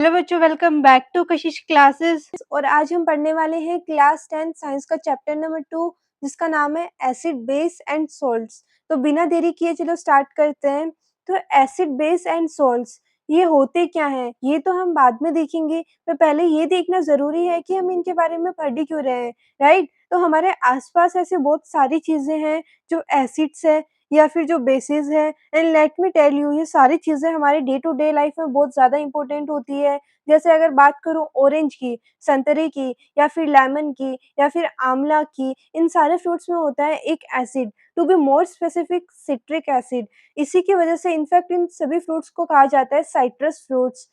Hello बच्चों, welcome back to Kashish classes. और आज हम पढ़ने वाले हैं क्लास 10 साइंस का चैप्टर नंबर 2, जिसका नाम है एसिड बेस एंड सॉल्ट्स। तो बिना देरी किए चलो स्टार्ट करते हैं। तो एसिड बेस एंड सॉल्ट्स ये होते क्या हैं, ये तो हम बाद में देखेंगे, पर पहले ये देखना जरूरी है कि हम इनके बारे में पढ़ ही क्यों रहे हैं, राइट। तो हमारे आसपास ऐसे बहुत सारी चीजें हैं जो एसिड्स है या फिर जो बेसिस है। And let me tell you, ये सारी चीजें हमारे डे टू डे लाइफ में बहुत ज्यादा इंपॉर्टेंट होती है। जैसे अगर बात करूँ ऑरेंज की, संतरे की, या फिर लेमन की, या फिर आंवला की, इन सारे फ्रूट्स में होता है एक acid, to be more specific citric acid. इसी की वजह से इनफैक्ट इन सभी फ्रूट्स को कहा जाता है साइट्रस फ्रूट्स।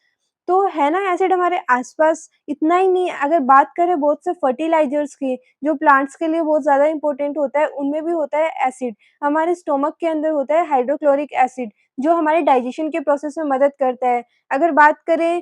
तो है ना एसिड हमारे आसपास। इतना ही नहीं, अगर बात करें बहुत से फर्टिलाइजर्स की जो प्लांट्स के लिए बहुत ज्यादा इंपॉर्टेंट होता है, उनमें भी होता है एसिड। हमारे स्टोमक के अंदर होता है हाइड्रोक्लोरिक एसिड, जो हमारे डाइजेशन के प्रोसेस में मदद करता है। अगर बात करें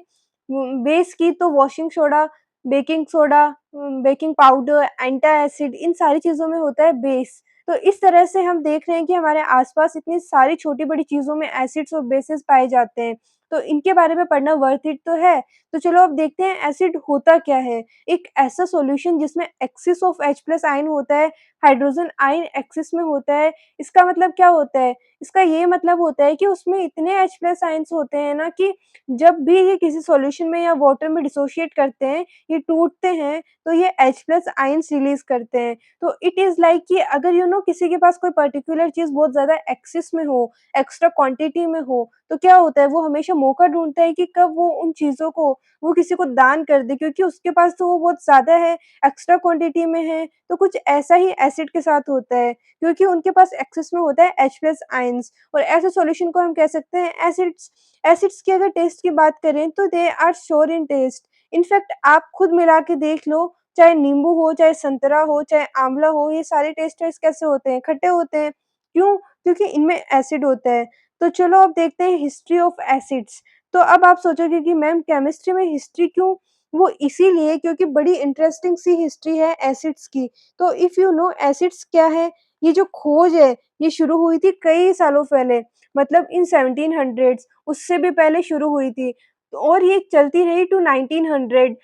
बेस की, तो washing soda, baking soda, baking powder, antacid, इन सारी चीजों में होता है बेस। तो इस तरह से हम देख रहे हैं कि हमारे आसपास इतनी सारी छोटी बड़ी चीजों में एसिड्स और बेसिस पाए जाते हैं। तो इनके बारे में पढ़ना वर्थ इट तो है। तो चलो अब देखते हैं एसिड होता क्या है। एक ऐसा सॉल्यूशन जिसमें axis of H plus ion होता है, हाइड्रोजन आयन एक्सिस में होता है। इसका मतलब क्या होता है? इसका ये मतलब होता है कि उसमें इतने H प्लस आयन्स होते हैं ना, कि जब भी ये किसी सॉल्यूशन में या वाटर में डिसोशिएट करते हैं, ये टूटते हैं, तो ये H प्लस आयन्स रिलीज करते हैं। तो इट इज लाइक कि अगर किसी के पास कोई पर्टिकुलर चीज बहुत ज्यादा एक्सिस में हो, एक्स्ट्रा क्वांटिटी में हो, तो क्या होता है, वो हमेशा मौका ढूंढता है कि कब वो उन चीजों को वो किसी को दान कर दे, क्योंकि उसके पास तो वो बहुत ज्यादा है, एक्स्ट्रा क्वांटिटी में है। तो कुछ ऐसा ही एसिड के साथ होता है, क्योंकि उनके पास एक्सेस में होता है H प्लस आयंस। और ऐसे सॉल्यूशन को हम कह सकते हैं एसिड्स। एसिड्स की अगर टेस्ट की बात करें तो they are sour in taste. In fact आप खुद मिला के देख लो, चाहे नींबू हो, चाहे संतरा हो, चाहे आंवला हो, ये सारे टेस्ट टेस्ट कैसे होते हैं? खट्टे होते हैं। क्यों? क्योंकि इनमें एसिड होता है। तो चलो अब देखते हैं हिस्ट्री ऑफ एसिड्स। तो अब आप सोचोगे कि मैम केमिस्ट्री में हिस्ट्री क्यों? वो इसीलिए क्योंकि बड़ी इंटरेस्टिंग सी हिस्ट्री है एसिड्स की। तो इफ यू नो एसिड्स क्या है, ये जो खोज है ये शुरू हुई थी कई सालों पहले, मतलब इन 1700s, उससे भी पहले शुरू हुई थी। और ये चलती रही टू 1900।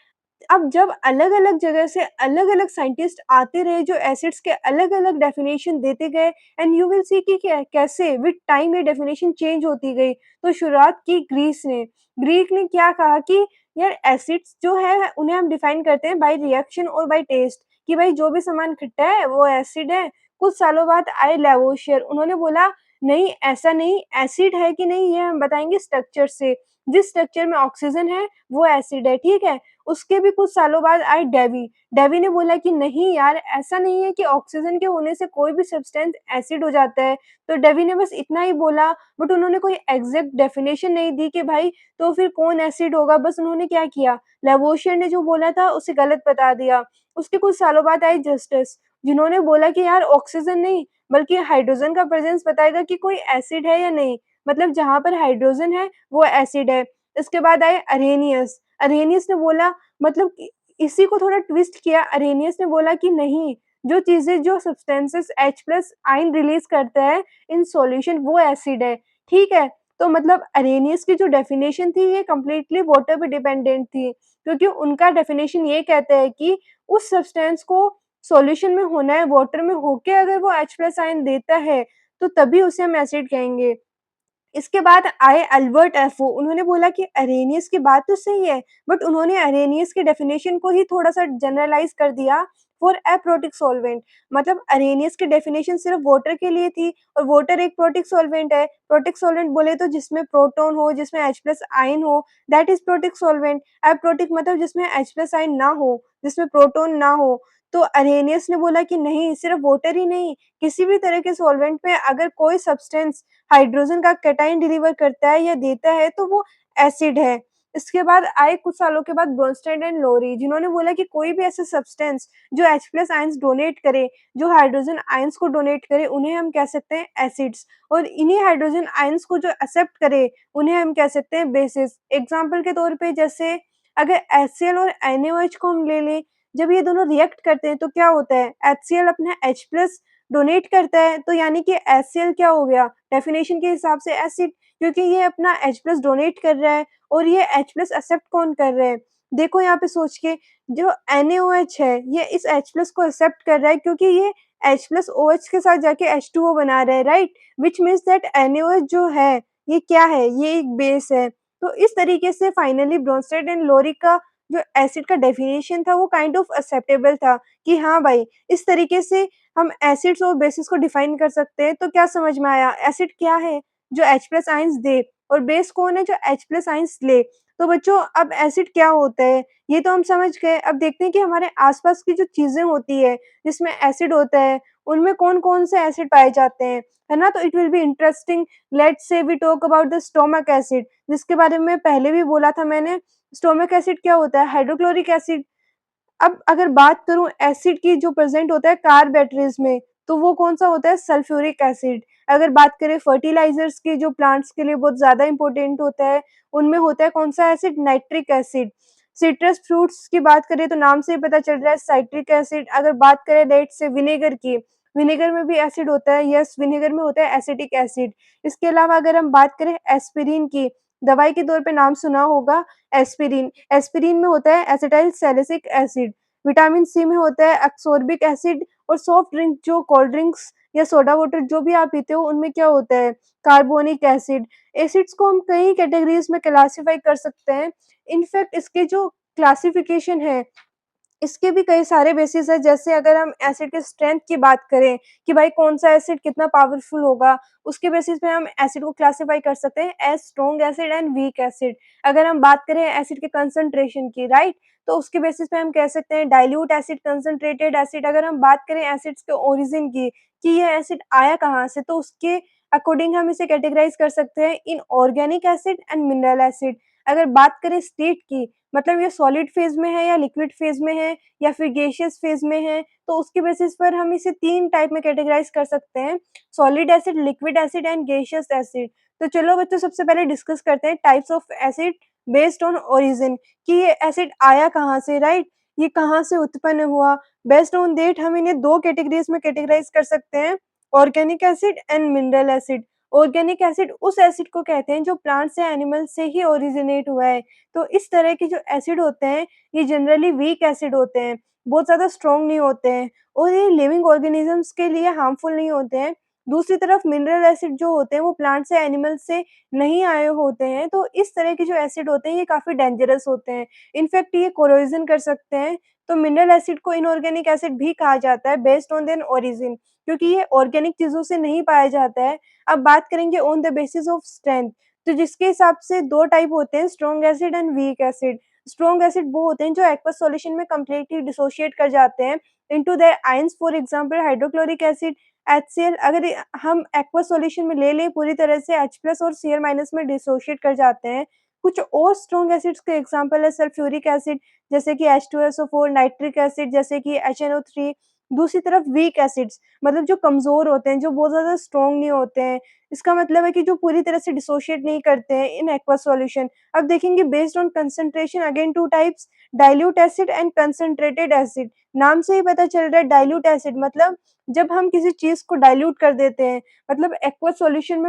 अब जब अलग-अलग जगह से अलग-अलग साइंटिस्ट आते रहे जो एसिड्स के अलग-अलग डेफिनेशन देते गए, एंड यू विल सी कि कैसे विद टाइम ये डेफिनेशन चेंज होती गई। तो शुरुआत की ग्रीस ने। ग्रीक ने क्या कहा कि यार एसिड्स जो है उन्हें हम डिफाइन करते हैं बाय रिएक्शन और बाय टेस्ट, कि भाई जो भी सामान खट्टा है वो एसिड है। कुछ सालों बाद आए लेवोशियर, उन्होंने बोला नहीं ऐसा नहीं, एसिड है कि नहीं ये हम बताएंगे स्ट्रक्चर से। जिस स्ट्रक्चर में ऑक्सीजन है वो एसिड है, ठीक है। उसके भी कुछ सालों बाद आए डेवी। डेवी ने बोला कि नहीं यार, ऐसा नहीं है कि ऑक्सीजन के होने से कोई भी सब्सटेंस एसिड हो जाता है। तो डेवी ने बस इतना ही बोला, बट उन्होंने कोई एग्जैक्ट डेफिनेशन नहीं दी कि भाई तो फिर कौन एसिड होगा। बस उन्होंने क्या किया, लेवोशियर ने जो बोला था उसे गलत बता दिया। उसके कुछ सालों बाद आई जस्टिस, जिन्होंने बोला कि यार ऑक्सीजन नहीं बल्कि हाइड्रोजन का प्रेजेंस बताएगा कि कोई एसिड है या नहीं, मतलब जहां पर हाइड्रोजन है वो एसिड है। इसके बाद आए अरेनियस। अरेनियस ने बोला, मतलब इसी को थोड़ा ट्विस्ट किया, अरेनियस ने बोला कि नहीं, जो चीजें जो substances H plus ion release करता है इन सॉल्यूशन वो एसिड है, ठीक है। तो मतलब अरेनियस की जो डेफिनेशन थी ये कम्प्लीटली वाटर पे डिपेंडेंट थी, क्योंकि उनका डेफिनेशन ये कहता है कि उस सब्सटेंस को सॉल्यूशन में होना है, वाटर में होके अगर वो H प्लस आयन देता है तो तभी उसे हम एसिड कहेंगे। इसके बाद आए अल्बर्ट एफओ, उन्होंने बोला कि अरेनियस की बात तो सही है, बट उन्होंने अरेनियस के डेफिनेशन को ही थोड़ा सा जनरलाइज कर दिया फॉर अप्रोटिक सॉल्वेंट। मतलब अरेनियस की डेफिनेशन सिर्फ वाटर के लिए थी, और वाटर एक प्रोटिक सॉल्वेंट है। प्रोटिक सॉल्वेंट बोले तो जिसमें प्रोटॉन हो, जिसमें H प्लस आयन हो, that is protic solvent. Aprotic मतलब जिसमें H प्लस आयन ना हो, जिसमें प्रोटॉन ना हो। तो अरेनियस ने बोला कि नहीं, सिर्फ वाटर ही नहीं, किसी भी तरह के सॉल्वेंट में अगर कोई सब्सटेंस हाइड्रोजन का कैटायन डिलीवर करता है या देता है तो वो एसिड है। इसके बाद आए कुछ सालों के बाद ब्रोंस्टेड एंड लोरी, जिन्होंने बोला कि कोई भी ऐसा सब्सटेंस जो H प्लस आयंस डोनेट करे, जो हाइड्रोजन आयंस को डोनेट करे, उन्हें हम कह सकते हैं एसिड्स। और इन्हीं हाइड्रोजन आयंस को जो एक्सेप्ट करे उन्हें हम कह सकते हैं बेसिस। एग्जाम्पल के तौर पे जैसे अगर HCl और NaOH को हम ले लें, जब ये दोनों रिएक्ट करते हैं तो क्या होता है, HCl अपना H प्लस डोनेट करता है, तो यानी कि HCl क्या हो गया डेफिनेशन के हिसाब से एसिड, क्योंकि ये अपना H+ डोनेट कर रहा है और ये H+ एक्सेप्ट कौन कर रहा है? देखो यहाँ पे सोच के, जो NaOH है, ये इस H+ को एक्सेप्ट कर रहा है क्योंकि ये H+ OH के साथ जाके H2O बना रहा है, right? Which means that NaOH जो है, ये क्या है? ये एक बेस है। तो इस तरीके से फाइनली ब्रोंस्टेड एंड लोरी का जो एसिड का डेफिनिशन था, वो काइंड ऑफ एक्सेप्टेबल था कि हाँ भाई, इस तरीके से हम एसिड्स और बेसिस को डिफाइन कर सकते हैं। तो क्या समझ में आया? एसिड क्या है? जो H+ आयन्स दे, और बेस कौन है? जो H+ आयन्स ले। तो बच्चों, अब एसिड क्या होता है, ये तो हम समझ गए। अब देखते हैं कि हमारे आस-पास की जो चीज़ें होती है, जिसमें एसिड होता है, उनमें कौन-कौन से एसिड पाए जाते हैं, है ना? तो it will be interesting. Let's say we talk about the stomach acid, जिसके बारे में पहले भी बोला था मैंने। स्टोमक एसिड क्या होता है? Hydrochloric acid. अब अगर बात करूँ एसिड की जो प्रेज़ेंट होता है कार बैटरीज़ में, तो वो कौन-सा होता है? Sulphuric acid. अगर बात करें फर्टिलाइज़र्स की, जो प्लांट्स के लिए बहुत ज़्यादा इम्पोर्टेंट होता है, उनमें होता है कौन-सा acid? Nitric acid. Citrus fruits की बात करें तो नाम से ही पता चल रहा है, साइट्रिक एसिड। अगर बात करें लेट्स से विनेगर की, विनेगर में भी एसिड होता है, यस, विनेगर में होता है एसिटिक एसिड। इसके अलावा अगर हम बात करें एस्पिरिन की, दवाई के तौर पे नाम सुना होगा एस्पिरिन। एस्पिरिन में होता है acetyl salicylic acid. Vitamin C में होता है एस्कॉर्बिक एसिड। और सॉफ्ट ड्रिंक, जो कोल्ड ड्रिंक्स या सोडा वाटर जो भी आप पीते हो, उनमें क्या होता है? Carbonic acid. एसिड्स को हम कई कैटेगरीज़ में क्लासिफाई कर सकते हैं। इनफैक्ट इसके जो क्लासिफिकेशन है, इसके भी कई सारे बेसिस हैं। जैसे अगर हम एसिड के स्ट्रेंथ की बात करें कि भाई कौन-सा एसिड कितना पावरफुल होगा, उसके बेसिस पे हम एसिड को क्लासिफाई कर सकते हैं as strong acid and weak acid. अगर हम बात करें एसिड के कंसंट्रेशन की, राइट? तो उसके बेसिस पे हम कह सकते हैं डाइल्यूट एसिड, कंसंट्रेटेड एसिड। अगर हम बात करें एसिड्स के ओरिजिन की, कि ये एसिड आया कहाँ से, तो उसके अकॉर्डिंग हम इसे कैटेगराइज़ कर सकते हैं in organic acid and mineral acid. अगर बात करें स्टेट की, मतलब ये सॉलिड फेज़ में है या लिक्विड फेज़ में है या फिर गैसियस फेज़ में है, तो उसके बेसिस पर हम इसे 3 टाइप में कैटेगराइज़ कर सकते हैं, solid acid, liquid acid and gaseous acid. तो चलो बच्चों, सबसे पहले डिस्कस करते हैं types of acid based on origin, कि ये एसिड आया कहाँ से, राइट? ये कहाँ से उत्पन्न हुआ? बेस्ड ऑन दैट हम इन्हें 2 कैटेगरीज़ में कैटेगराइज़ कर सकते हैं, organic acid and mineral acid. Organic acid उस एसिड को कहते हैं जो प्लांट से, एनिमल से ही ओरिजिनेट हुआ है। तो इस तरह के जो एसिड होते हैं, ये जनरली वीक एसिड होते हैं, बहुत ज़्यादा स्ट्रॉन्ग नहीं होते हैं और ये लिविंग ऑर्गेनिज़म्स के लिए हार्मफुल नहीं होते हैं। दूसरी तरफ मिनरल एसिड जो होते हैं, वो प्लांट से, एनिमल से नहीं आए होते हैं, तो इस तरह के जो एसिड होते हैं, ये काफ़ी डेंजरस होते हैं। इनफैक्ट ये कोरोजन कर सकते हैं। तो मिनरल एसिड को इनऑर्गेनिक एसिड भी कहा जाता है बेस्ड ऑन देयर ओरिजिन, क्योंकि ये ऑर्गेनिक चीज़ों से नहीं पाया जाता है। अब बात करेंगे on the basis of strength, तो जिसके हिसाब से 2 टाइप होते हैं, strong acid and weak acid. Strong acid वो होते हैं जो एक्वस सॉल्यूशन में कंप्लीटली डिसोशिएट कर जाते हैं into their ions, for example hydrochloric acid, HCl। अगर हम एक्वस सॉल्यूशन में ले लें पूरी तरह से, H+ और Cl- में डिसोशिएट कर जाते हैं। कुछ और स्ट्रॉन्ग एसिड्स के एग्जांपल है सल्फ्यूरिक एसिड, जैसे कि H2SO4, नाइट्रिक एसिड जैसे कि HNO3। दूसरी तरफ वीक एसिड्स, मतलब जो कमज़ोर होते हैं, जो बहुत ज़्यादा स्ट्रॉन्ग नहीं होते हैं। इसका मतलब है कि जो पूरी तरह से डिसोशिएट नहीं करते हैं इन एक्वस सॉल्यूशन। अब देखेंगे based on concentration, again 2 types, dilute acid and concentrated acid. नाम से ही पता चल रहा है डाइल्यूट एसिड मतलब जब हम किसी चीज़ को डाइल्यूट कर देते हैं, मतलब एक्वस सॉल्यूशन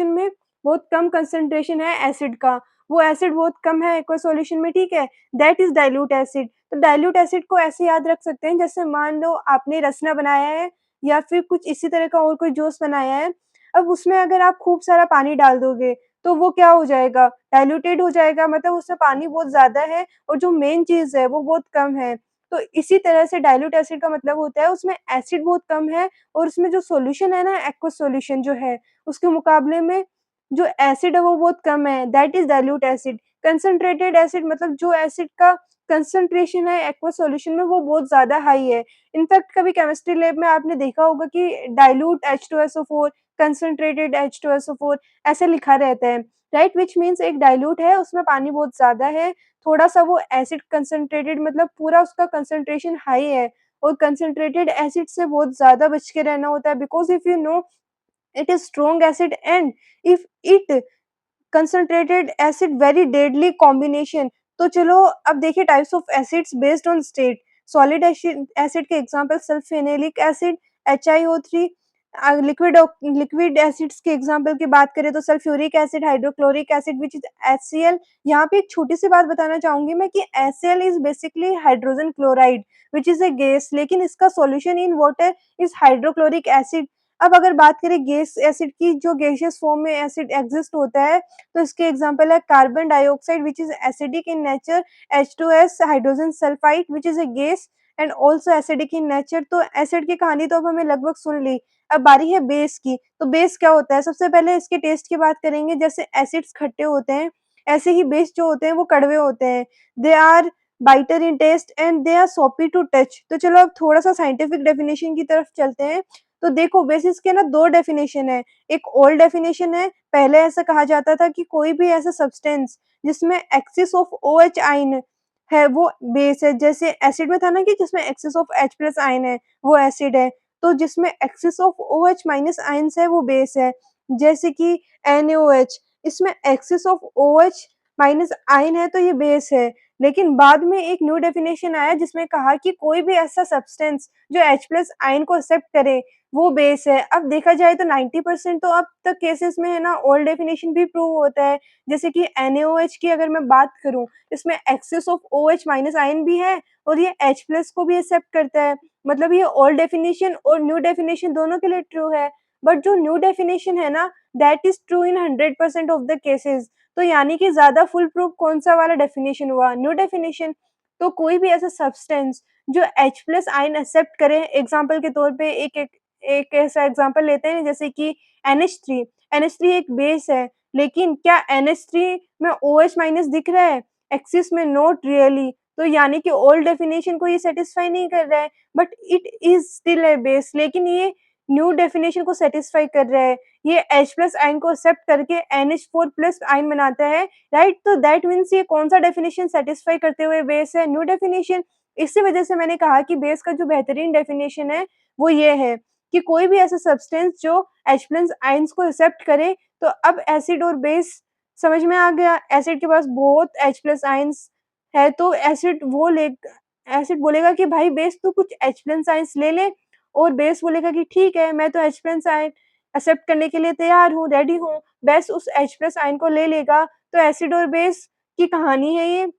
में बहुत कम कंसंट्रेशन है एसिड का, वो एसिड बहुत कम है एक्वस सॉल्यूशन में, ठीक है? That is dilute acid. तो डाइल्यूट एसिड को ऐसे याद रख सकते हैं, जैसे मान लो आपने रसना बनाया है या फिर कुछ इसी तरह का और कोई जूस बनाया है। अब उसमें अगर आप खूब सारा पानी डाल दोगे, तो वो क्या हो जाएगा? डाइल्यूटेड हो जाएगा, मतलब उसमें पानी बहुत ज़्यादा है और जो मेन चीज़ है, वो बहुत कम है। तो इसी तरह से डाइल्यूट एसिड का मतलब होता है उसमें एसिड बहुत कम है और उसमें जो सॉल्यूशन है ना, एक्वस सॉल्यूशन जो है, उसके मुकाबले में जो एसिड है वो बहुत कम है, that is dilute acid. Concentrated acid मतलब जो एसिड का कंसंट्रेशन है एक्वस सॉल्यूशन में, वो बहुत ज़्यादा हाई है। इनफैक्ट कभी केमिस्ट्री लैब में आपने देखा होगा कि डाइल्यूट H2SO4, कंसंट्रेटेड H2SO4 ऐसे लिखा रहता है, राइट? व्हिच मीन्स एक डाइल्यूट है, उसमें पानी बहुत ज़्यादा है, थोड़ा-सा वो एसिड कंसंट्रेटेड, मतलब पूरा उसका कंसंट्रेशन हाई है और कंसंट्रेटेड एसिड से बहुत ज़्यादा बच के रहना होता है, because if you know it is strong acid and if it concentrated acid very deadly combination। तो चलो अब देखिए types of acids based on state. Solid acid के example sulphanilic acid, HiO3, liquid acids के एग्जांपल की बात करें तो sulphuric acid, hydrochloric acid which is HCl। यहाँ पे एक छोटी-सी बात बताना चाहूँगी मैं कि HCl is basically hydrogen chloride which is a gas, लेकिन इसका solution in water is hydrochloric acid. अब अगर बात करें गैस एसिड की, जो गैसियस फॉर्म में एसिड एक्सिस्ट होता है, तो इसके एग्जांपल है carbon dioxide which is acidic in nature, H2S hydrogen sulphide which is a gas and also acidic in nature. तो एसिड की कहानी तो अब हमें लगभग सुन ली। अब बारी है बेस की। तो बेस क्या होता है? सबसे पहले इसके टेस्ट की बात करेंगे। जैसे एसिड्स खट्टे होते हैं, ऐसे ही बेस जो होते हैं वो कड़वे होते हैं। They are bitter in taste and they are soapy to touch. तो चलो अब थोड़ा-सा साइंटिफिक डेफिनिशन की तरफ चलते हैं। तो देखो बेसिस के ना 2 डेफिनिशन है। एक ओल्ड डेफिनिशन है, पहले ऐसा कहा जाता था कि कोई भी ऐसा सब्सटेंस जिसमें एक्सिस ऑफ OH आयन है वो बेस है। जैसे एसिड में था ना कि जिसमें axis of H plus ion है वो एसिड है। तो जिसमें axis of OH minus ions है वो बेस है। जैसे कि NaOH, इसमें axis of OH minus ion है तो ये बेस है। लेकिन बाद में एक न्यू डेफिनेशन आया जिसमें कहा कि कोई भी ऐसा सब्सटेंस जो H प्लस आयन को एक्सेप्ट करे वो बेस है। अब देखा जाए तो 90% तो अब तक केसेस में है ना ओल्ड डेफिनेशन भी प्रूव होता है। जैसे कि NaOH की अगर मैं बात करूँ, इसमें axis of OH minus ion भी है और ये H प्लस को भी एक्सेप्ट करता है। मतलब ये ओल्ड डेफिनिशन और न्यू डेफिनिशन दोनों के लिए ट्रू है। बट जो न्यू डेफिनिशन है ना, that is true in 100% of the cases. तो यानी कि ज़्यादा फुल प्रूफ कौन-सा वाला डेफिनिशन हुआ? New definition. तो कोई भी ऐसा सब्सटेंस जो H प्लस आयन एक्सेप्ट करे, एग्ज़ाम्पल के तौर पे एक एक एक ऐसा एग्ज़ाम्पल लेते हैं जैसे कि NH3। NH3 एक बेस है, लेकिन क्या NH3 में OH माइनस दिख रहा है? एक्सिस में नॉट रियली। तो यानी कि ओल्ड डेफिनिशन को ये सैटिस्फाई नहीं कर रहा है, but it is still a base. लेकिन ये न्यू डेफिनिशन को सैटिस्फाई कर रहा है। ये H प्लस आयन को एक्सेप्ट करके NH4 प्लस आयन बनाता है, राइट? तो दैट मीन्स ये कौन-सा डेफिनिशन सैटिस्फाई करते हुए बेस है? New definition. इसी वजह से मैंने कहा कि बेस का जो बेहतरीन डेफिनिशन है, वो ये है कि कोई भी ऐसा सब्सटेंस जो H प्लस आयन्स को एक्सेप्ट करे। तो अब एसिड और बेस समझ में आ गया। एसिड के पास बहुत H प्लस आयन्स है तो एसिड बोलेगा कि भाई बेस तू कुछ H प्लस आयन्स ले ले, और बेस बोलेगा कि ठीक है, मैं तो H प्लस आयन एक्सेप्ट करने के लिए तैयार हूँ, रेडी हूँ। बेस उस H प्लस आयन को ले लेगा। तो एसिड और बेस की कहानी है ये।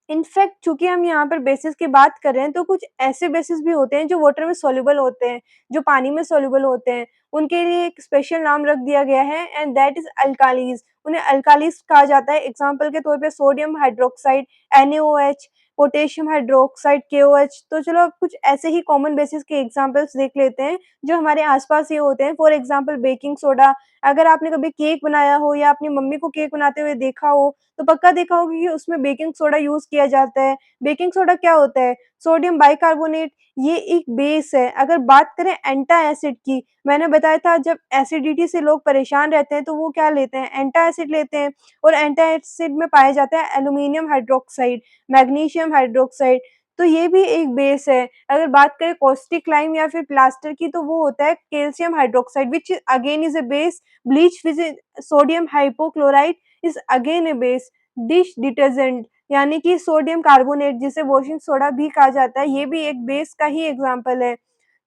इनफैक्ट चूँकि हम यहाँ पर बेसिस की बात कर रहे हैं, तो कुछ ऐसे बेसिस भी होते हैं जो वाटर में सॉल्युबल होते हैं, जो पानी में सॉल्युबल होते हैं। उनके लिए एक स्पेशल नाम रख दिया गया है एंड दैट इज़ अल्कालीज़। उन्हें अल्कालीज़ कहा जाता है। एग्ज़ाम्पल के तौर पे sodium hydroxide NaOH, potassium hydroxide KOH। तो चलो अब कुछ ऐसे ही कॉमन बेसिस के एग्ज़ाम्पल्स देख लेते हैं, जो हमारे आस-पास ही होते हैं। For example baking soda. अगर आपने कभी केक बनाया हो या अपनी मम्मी को केक बनाते हुए देखा हो, तो पक्का देखा होगा कि उसमें बेकिंग सोडा यूज़ किया जाता है। बेकिंग सोडा क्या होता है? सोडियम बाइकार्बोनेट, ये एक बेस है। अगर बात करें एंटा एसिड की, मैंने बताया था जब एसिडिटी से लोग परेशान रहते हैं तो वो क्या लेते हैं? एंटा एसिड लेते हैं, और एंटा एसिड में पाया जाता है एल्यूमीनियम हाइड्रॉक्साइड, मैग्नीशियम हाइड्रॉक्साइड। तो ये भी एक बेस है। अगर बात करें कॉस्टिक लाइम या फिर प्लास्टर की, तो वो होता है calcium hydroxide which again is a base. Bleach with sodium hypochlorite is again a base. Dish detergent यानी कि सोडियम कार्बोनेट, जिसे वॉशिंग सोडा भी कहा जाता है, ये भी एक बेस का ही एग्ज़ाम्पल है।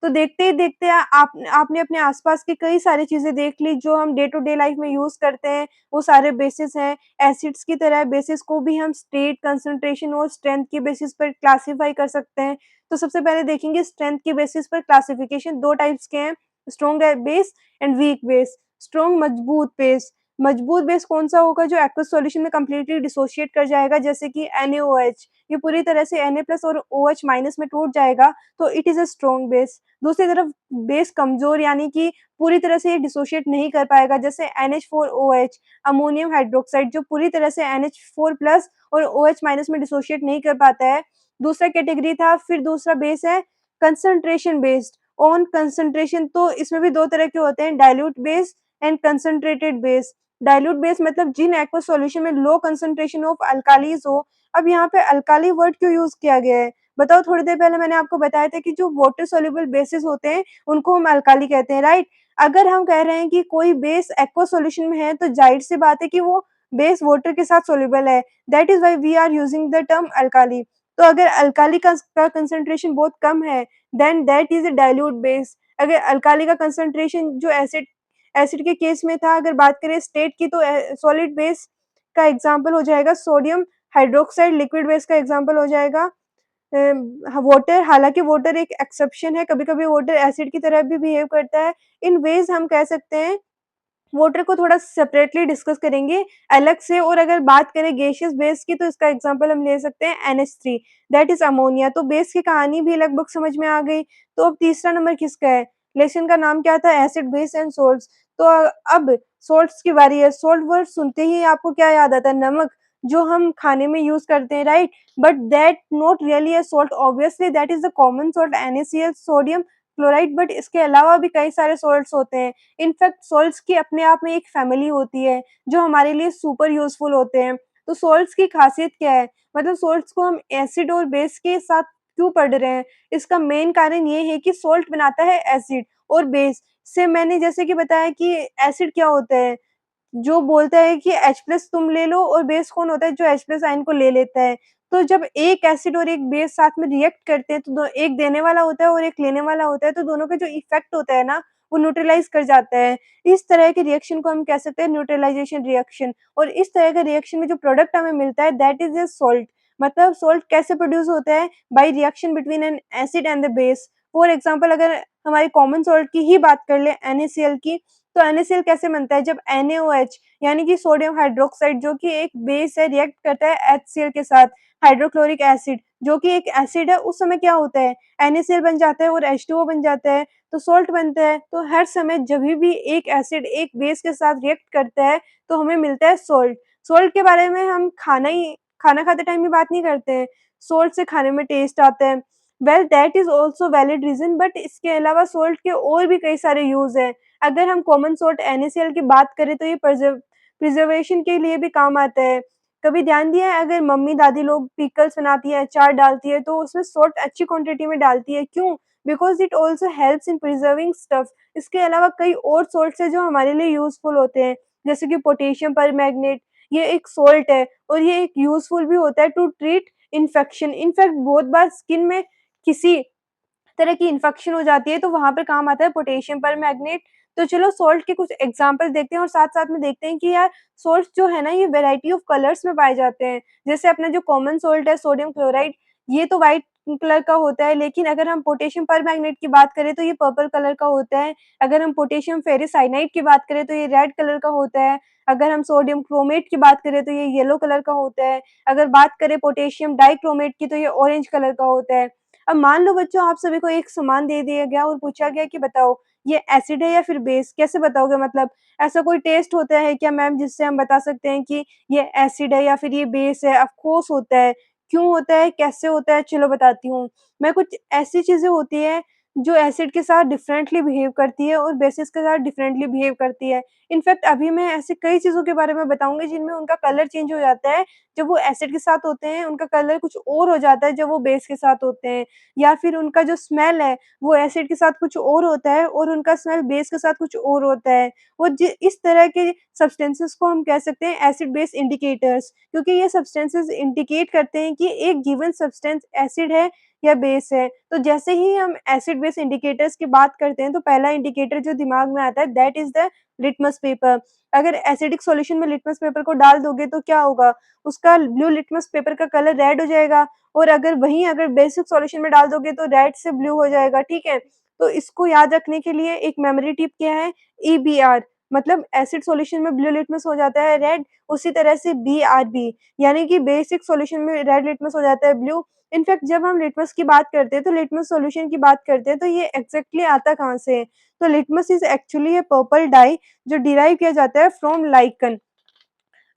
तो देखते ही देखते आपने अपने आस-पास की कई सारी चीज़ें देख ली जो हम डे टू डे लाइफ में यूज़ करते हैं, वो सारे बेसिस हैं। एसिड्स की तरह बेसिस को भी हम स्टेट, कंसंट्रेशन और स्ट्रेंथ के बेसिस पर क्लासिफाई कर सकते हैं। तो सबसे पहले देखेंगे स्ट्रेंथ के बेसिस पर क्लासिफिकेशन 2 टाइप्स के हैं, strong base and weak base. Strong मजबूत बेस। मजबूत बेस कौन-सा होगा? जो एक्वस सॉल्यूशन में कंप्लीटली डिसोशिएट कर जाएगा, जैसे कि NaOH। ये पूरी तरह से Na+ और OH- में टूट जाएगा, तो it is a strong base. दूसरी तरफ बेस कमज़ोर यानी कि पूरी तरह से ये डिसोशिएट नहीं कर पाएगा, जैसे NH4OH, अमोनियम हाइड्रॉक्साइड, जो पूरी तरह से NH4+ और OH- में डिसोशिएट नहीं कर पाता है। दूसरा कैटेगरी था, फिर दूसरा बेस है कंसंट्रेशन बेस्ड। ऑन कंसंट्रेशन, तो इसमें भी 2 तरह के होते हैं, dilute base and concentrated base. Dilute base मतलब जिन एक्वस सॉल्यूशन में लो कंसंट्रेशन ऑफ अल्कालीज हो। अब यहाँ पे अल्काली वर्ड क्यों यूज़ किया गया है? बताओ, थोड़ी देर पहले मैंने आपको बताया था कि जो वाटर सॉल्युबल बेसिस होते हैं, उनको हम अल्काली कहते हैं, राइट? अगर हम कह रहे हैं कि कोई बेस एक्वस सॉल्यूशन में है, तो ज़ाहिर-सी बात है कि वो बेस वाटर के साथ सॉल्युबल है। That is why we are using the term alkali. तो अगर अल्काली का कंसंट्रेशन बहुत कम है, then that is a dilute base. अगर अल्काली का कंसंट्रेशन जो एसिड एसिड के केस में था, अगर बात करें स्टेट की, तो सॉलिड बेस का एग्जांपल हो जाएगा सोडियम हाइड्रोक्साइड, लिक्विड बेस का एग्जांपल हो जाएगा वाटर। हालाँकि वाटर एक एक्सेप्शन है, कभी-कभी वाटर एसिड की तरह भी बिहेव करता है। इन वेज़ हम कह सकते हैं वाटर को थोड़ा सेपरेटली डिस्कस करेंगे अलग से। और अगर बात करें गैसियस बेस की, तो इसका एग्जांपल हम ले सकते हैं NH3, दैट इज़ अमोनिया। तो बेस की कहानी भी लगभग समझ में आ गई। तो अब तीसरा नंबर किसका है? लेसन का नाम क्या था? Acid, base and salts. तो अब सोल्ट्स की बारी है। सोल्ट वर्ड सुनते ही आपको क्या याद आता है? नमक, जो हम खाने में यूज़ करते हैं, right? But that not really a salt, obviously that is the common salt NaCl, sodium chloride. But इसके अलावा भी कई सारे सॉल्ट्स होते हैं। इनफैक्ट सॉल्ट्स की अपने आप में एक फैमिली होती है, जो हमारे लिए सुपर यूज़फुल होते हैं। तो सॉल्ट्स की खासियत क्या है? मतलब सॉल्ट्स को हम एसिड और बेस के साथ क्यों पढ़ रहे हैं? इसका मेन कारण ये है कि सॉल्ट बनाता है एसिड और बेस से। मैंने जैसे कि बताया कि एसिड क्या होता है? जो बोलता है कि H+ तुम ले लो, और बेस कौन होता है? जो H+ आयन को ले लेता है। तो जब एक एसिड और एक बेस साथ में रिएक्ट करते हैं, तो दो एक देने वाला होता है और एक लेने वाला होता है, तो दोनों का जो इफ़ेक्ट होता है ना, वो न्यूट्रलाइज़ कर जाता है। इस तरह के रिएक्शन को हम कह सकते हैं न्यूट्रलाइज़ेशन रिएक्शन। और इस तरह के रिएक्शन में जो प्रोडक्ट हमें मिलता है, दैट इज़ अ सॉल्ट। मतलब सॉल्ट कैसे प्रोड्यूस होता है? By reaction between N acid and the base. For example अगर हमारी कॉमन सॉल्ट की ही बात कर लें, NaCl की, तो NaCl कैसे बनता है? जब NaOH यानी कि सोडियम हाइड्रोक्साइड, जो कि एक बेस है, रिएक्ट करता है HCl के साथ, हाइड्रोक्लोरिक एसिड, जो कि एक एसिड है, उस समय क्या होता है? NaCl बन जाता है और H2O बन जाता है, तो सॉल्ट बनता है। तो हर समय जभी भी एक एसिड एक बेस के साथ रिएक्ट करता है, तो हमें मिलता है सॉल्ट। सॉल्ट के बारे में हम खाना खाते टाइम भी बात नहीं करते हैं, सॉल्ट से खाने में टेस्ट आता है। Well that is also valid reason, but इसके अलावा सॉल्ट के और भी कई सारे यूज़ हैं। अगर हम कॉमन सॉल्ट NaCl की बात करें, तो ये प्रिजर्वेशन के लिए भी काम आता है। कभी ध्यान दिया है, अगर मम्मी-दादी लोग पिकल्स बनाती है, अचार डालती है, तो उसमें सॉल्ट अच्छी क्वांटिटी में डालती है, क्यों? Because it also helps in preserving stuff. इसके अलावा कई और सॉल्ट्स हैं जो हमारे लिए यूज़फुल होते हैं, जैसे कि पोटेशियम परमैंगनेट, ये एक सॉल्ट है और ये एक यूज़फुल भी होता है टू ट्रीट इन्फेक्शन। इनफैक्ट बहुत बार स्किन में किसी तरह की इन्फेक्शन हो जाती है, तो वहाँ पे काम आता है पोटेशियम परमैंगनेट। तो चलो सॉल्ट के कुछ एग्ज़ाम्पल देखते हैं और साथ-साथ में देखते हैं कि यार सॉल्ट्स जो है ना, ये वैरायटी ऑफ कलर्स में पाए जाते हैं। जैसे अपना जो कॉमन सॉल्ट है सोडियम क्लोराइड, ये तो व्हाइट कलर का होता है, लेकिन अगर हम पोटेशियम परमैंगनेट की बात करें, तो ये पर्पल कलर का होता है। अगर हम पोटेशियम फेरिसाइनाइड की बात करें, तो ये रेड कलर का होता है। अगर हम सोडियम क्रोमेट की बात करें, तो ये येलो कलर का होता है। अगर बात करें पोटेशियम डाइक्रोमेट की, तो ये ऑरेंज कलर का होता है। अब मान लो बच्चों, आप सभी को एक सामान दे दिया गया और पूछा गया कि बताओ ये एसिड है या फिर बेस? कैसे बताओगे? मतलब ऐसा कोई टेस्ट होता है क्या मैम, जिससे हम बता सकते हैं कि ये एसिड है या फिर ये बेस है? ऑफ कोर्स होता है। क्यों होता है? कैसे होता है? चलो बताती हूँ। मैं कुछ ऐसी चीज़ें होती हैं जो एसिड के साथ डिफरेंटली बिहेव करती है और बेसिस के साथ डिफरेंटली बिहेव करती है। इनफैक्ट अभी मैं ऐसी कई चीज़ों के बारे में बताऊँगी जिनमें उनका कलर चेंज हो जाता है। जब वो एसिड के साथ होते हैं, उनका कलर कुछ और हो जाता है जब वो बेस के साथ होते हैं। या फिर उनका जो स्मेल है, वो एसिड के साथ कुछ और होता है और उनका स्मेल बेस के साथ कुछ और होता है। वो जि इस तरह के सब्सटेंसेस को हम कह सकते हैं एसिड बेस इंडिकेटर्स, क्योंकि ये सब्सटेंसेस इंडिकेट करते हैं कि एक गिवन सब्सटेंस एसिड है या बेस है। तो जैसे ही हम एसिड बेस इंडिकेटर्स की बात करते हैं, तो पहला इंडिकेटर जो दिमाग में आता है, that is the litmus paper. अगर एसिडिक सॉल्यूशन में लिटमस पेपर को डाल दोगे, तो क्या होगा? उसका ब्लू लिटमस पेपर का कलर रेड हो जाएगा। और अगर बेसिक सॉल्यूशन में डाल दोगे, तो रेड से ब्लू हो जाएगा, ठीक है? तो इसको याद रखने के लिए एक मेमोरी टिप क्या है? EBR, मतलब एसिड सॉल्यूशन में ब्लू लिटमस हो जाता है रेड, उसी तरह से BRB, यानी कि बेसिक सॉल्यूशन में रेड लिटमस हो जाता है ब्लू। इनफैक्ट जब हम लिटमस की बात करते हैं, तो लिटमस सॉल्यूशन की बात करते हैं, तो ये एग्ज़ैक्टली आता कहाँ से है? तो litmus is actually a purple dye, जो डिराइव किया जाता है फ्रॉम लाइकन।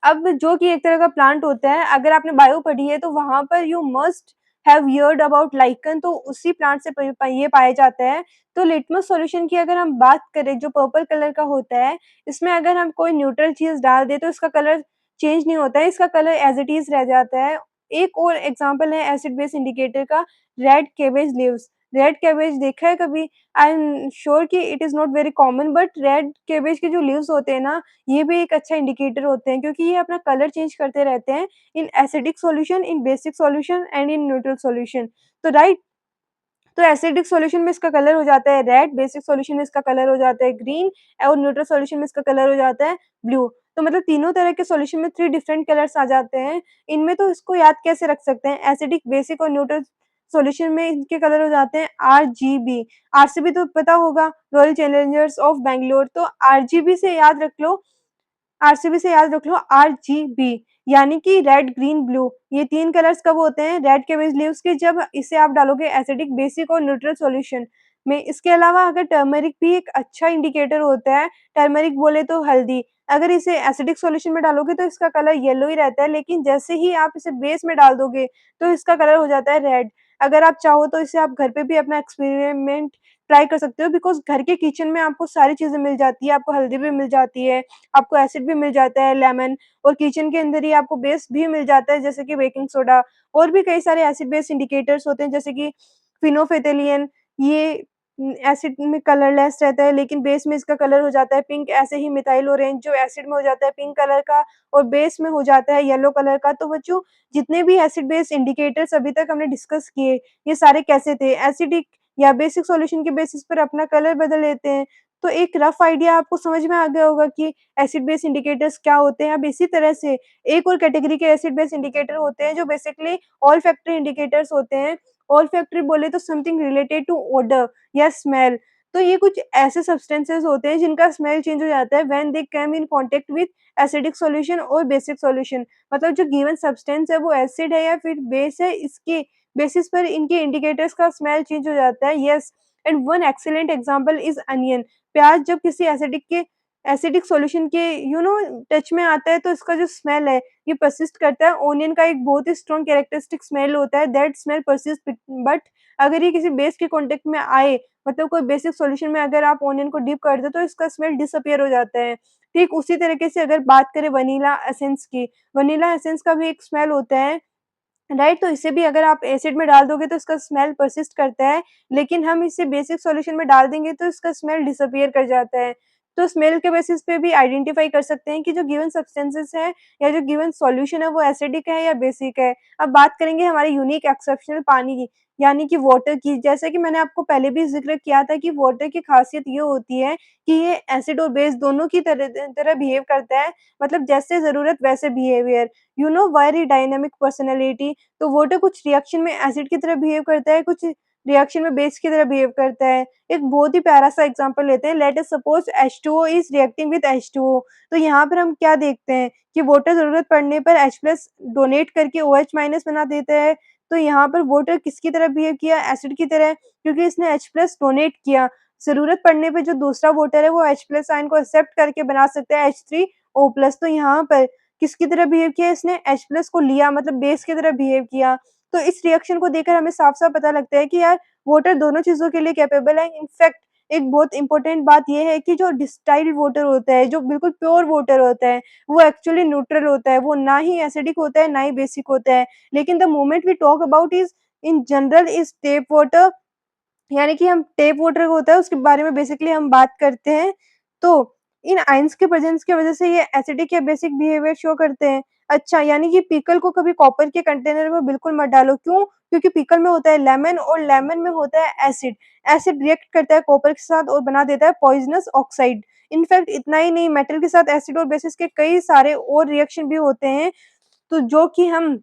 अब जो कि एक तरह का प्लांट होता है, अगर आपने बायो पढ़ी है, तो वहाँ पर you must have heard about lichen, तो उसी प्लांट से ये पाया जाता है। तो लिटमस सॉल्यूशन की अगर हम बात करें, जो पर्पल कलर का होता है, इसमें अगर हम कोई न्यूट्रल चीज़ डाल दें, तो इसका कलर चेंज नहीं होता है, इसका कलर एज़ इट इज़ रह जाता है। एक और एग्ज़ाम्पल है एसिड बेस इंडिकेटर का, red cabbage leaves. Red cabbage देखा है कभी? आई एम श्योर कि it is not very common, but red cabbage के जो लीव्स होते हैं ना, ये भी एक अच्छा इंडिकेटर होते हैं, क्योंकि ये अपना कलर चेंज करते रहते हैं in acidic solution, in basic solution and in neutral solution. तो राइट, तो एसिडिक सॉल्यूशन में इसका कलर हो जाता है रेड, बेसिक सॉल्यूशन में इसका कलर हो जाता है ग्रीन और न्यूट्रल सॉल्यूशन में इसका कलर हो जाता है ब्लू। तो मतलब तीनों तरह के सॉल्यूशन में 3 डिफरेंट कलर्स आ जाते हैं। इनमें तो इसको याद कैसे रख सकते हैं, एसिडिक, बेसिक और न्यूट्रल सॉल्यूशन में इनके कलर हो जाते हैं आरजीबी। आरसीबी तो पता होगा, रॉयल चैलेंजर्स ऑफ बैंगलोर, तो आरजीबी से याद रख लो, आरसीबी से याद रख लो आरजीबी, यानी कि रेड, ग्रीन, ब्लू। ये 3 कलर्स कब होते हैं? रेड के बेस लीव्स के, जब इसे आप डालोगे एसिडिक, बेसिक और न्यूट्रल सॉल्यूशन में। इसके अलावा अगर टर्मरिक भी एक अच्छा इंडिकेटर होता है, टर्मरिक बोले तो हल्दी, अगर इसे एसिडिक सॉल्यूशन में डालोगे तो इसका कलर येलो ही रहता है, लेकिन जैसे ही आप इसे बेस में डाल दोगे तो इसका कलर हो जाता है रेड। अगर आप चाहो तो इसे आप घर पे भी अपना एक्सपेरिमेंट ट्राई कर सकते हो, बिकॉज़ घर के किचन में आपको सारी चीज़ें मिल जाती है, आपको हल्दी भी मिल जाती है, आपको एसिड भी मिल जाता है, लेमन, और किचन के अंदर ही आपको बेस भी मिल जाता है जैसे कि बेकिंग सोडा, और भी कई सारे एसिड बेस इंडिकेटर्स होते हैं जैसे कि फिनोल्फ़थेलिन। ये एसिड में कलरलेस रहता है लेकिन बेस में इसका कलर हो जाता है पिंक। ऐसे ही मिथाइल ऑरेंज जो एसिड में हो जाता है पिंक कलर का और बेस में हो जाता है येलो कलर का। तो बच्चों, जितने भी एसिड बेस इंडिकेटर्स अभी तक हमने डिस्कस किए, ये सारे कैसे थे? एसिडिक या बेसिक सॉल्यूशन के बेसिस पर अपना कलर बदल लेते हैं। तो एक रफ आइडिया आपको समझ में आ गया होगा कि एसिड बेस इंडिकेटर्स क्या होते हैं। अब इसी तरह से एक और कैटेगरी के एसिड बेस इंडिकेटर होते हैं जो बेसिकली ऑल्फैक्टरी इंडिकेटर्स होते हैं। ऑल्फैक्टरी बोले तो समथिंग रिलेटेड टू ओडर या स्मेल। तो ये कुछ ऐसे सब्सटेंसेस होते हैं जिनका स्मेल चेंज हो जाता है when they come in contact with acidic solution और बेसिक सॉल्यूशन। मतलब जो गिवन सब्सटेंस है वो एसिड है या फिर बेस है, इसके बेसिस पर इनके इंडिकेटर्स का स्मेल चेंज हो जाता है। Yes, and one excellent example is onion. प्याज जब किसी एसिडिक सॉल्यूशन के टच में आता है तो इसका जो स्मेल है ये परसिस्ट करता है। ओनियन का एक बहुत ही स्ट्रॉन्ग कैरेक्टरिस्टिक स्मेल होता है, दैट स्मेल परसिस्ट, बट अगर ये किसी बेस के कॉन्टेक्ट में आए, मतलब कोई बेसिक सॉल्यूशन में अगर आप ओनियन को डिप कर दो तो इसका स्मेल डिसअपीयर हो जाता है। ठीक उसी तरीके से अगर बात करें वनीला एसेंस की, वनीला एसेंस का भी एक स्मेल होता है, राइट? तो इसे भी अगर आप एसिड में डाल दोगे तो इसका स्मेल परसिस्ट करता है, लेकिन हम इसे बेसिक सॉल्यूशन में डाल देंगे तो इसका स्मेल डिसअपीयर कर जाता है। तो स्मेल के बेसिस पे भी आइडेंटिफाई कर सकते हैं कि जो गिवन सब्सटेंसेस है या जो गिवन सॉल्यूशन है वो एसिडिक है या बेसिक है। अब बात करेंगे हमारे यूनिक एक्सेप्शनल पानी की, यानी कि वाटर की। जैसा कि मैंने आपको पहले भी ज़िक्र किया था कि वाटर की खासियत ये होती है कि ये एसिड और बेस दोनों की तरह तरह बिहेव करता है, मतलब जैसे ज़रूरत वैसे बिहेवियर। Very dynamic personality. तो वाटर कुछ रिएक्शन में एसिड की तरह बिहेव करता है, कुछ रिएक्शन में बेस की तरह बिहेव करता है। एक बहुत ही प्यारा सा एग्जांपल लेते हैं, late us suppose H2O is reacting with H2O। तो यहाँ पर हम क्या देखते हैं कि वाटर जरूरत पड़ने पर H+ डोनेट करके OH- बना देता है। तो यहाँ पर वाटर किसकी तरह बिहेव किया? एसिड की तरह, क्योंकि इसने H+ डोनेट किया। जरूरत पड़ने पे जो दूसरा वाटर है वो H+ आयन को एक्सेप्ट करके बना सकता है H3O+। तो यहाँ पर किसकी तरह बिहेव किया इसने? H+ को लिया, मतलब बेस की तरह बिहेव किया। तो इस रिएक्शन को देखकर हमें साफ-साफ पता लगता है कि यार वाटर दोनों चीज़ों के लिए कैपेबल है। इनफैक्ट एक बहुत इम्पोर्टेंट बात ये है कि जो डिस्टिल्ड वाटर होता है, जो बिल्कुल प्योर वाटर होता है, वो एक्चुअली न्यूट्रल होता है। वो ना ही एसिडिक होता है, ना ही बेसिक होता है। लेकिन the moment we talk about is in general is tap water, यानी कि हम टेप वाटर होता है उसके बारे में बेसिकली हम बात करते हैं। तो इन आयन्स के प्रेजेंस की वजह से ये एसिडिक या बेसिक बिहेवियर शो करते हैं। अच्छा, यानी कि पीकल को कभी कॉपर के कंटेनर में बिल्कुल मत डालो। क्यों? क्योंकि पीकल में होता है लेमन और लेमन में होता है एसिड। एसिड रिएक्ट करता है कॉपर के साथ और बना देता है पॉइज़नस ऑक्साइड। इनफैक्ट इतना ही नहीं, मेटल के साथ एसिड और बेसिस के कई सारे और रिएक्शन भी होते हैं, तो जो कि हम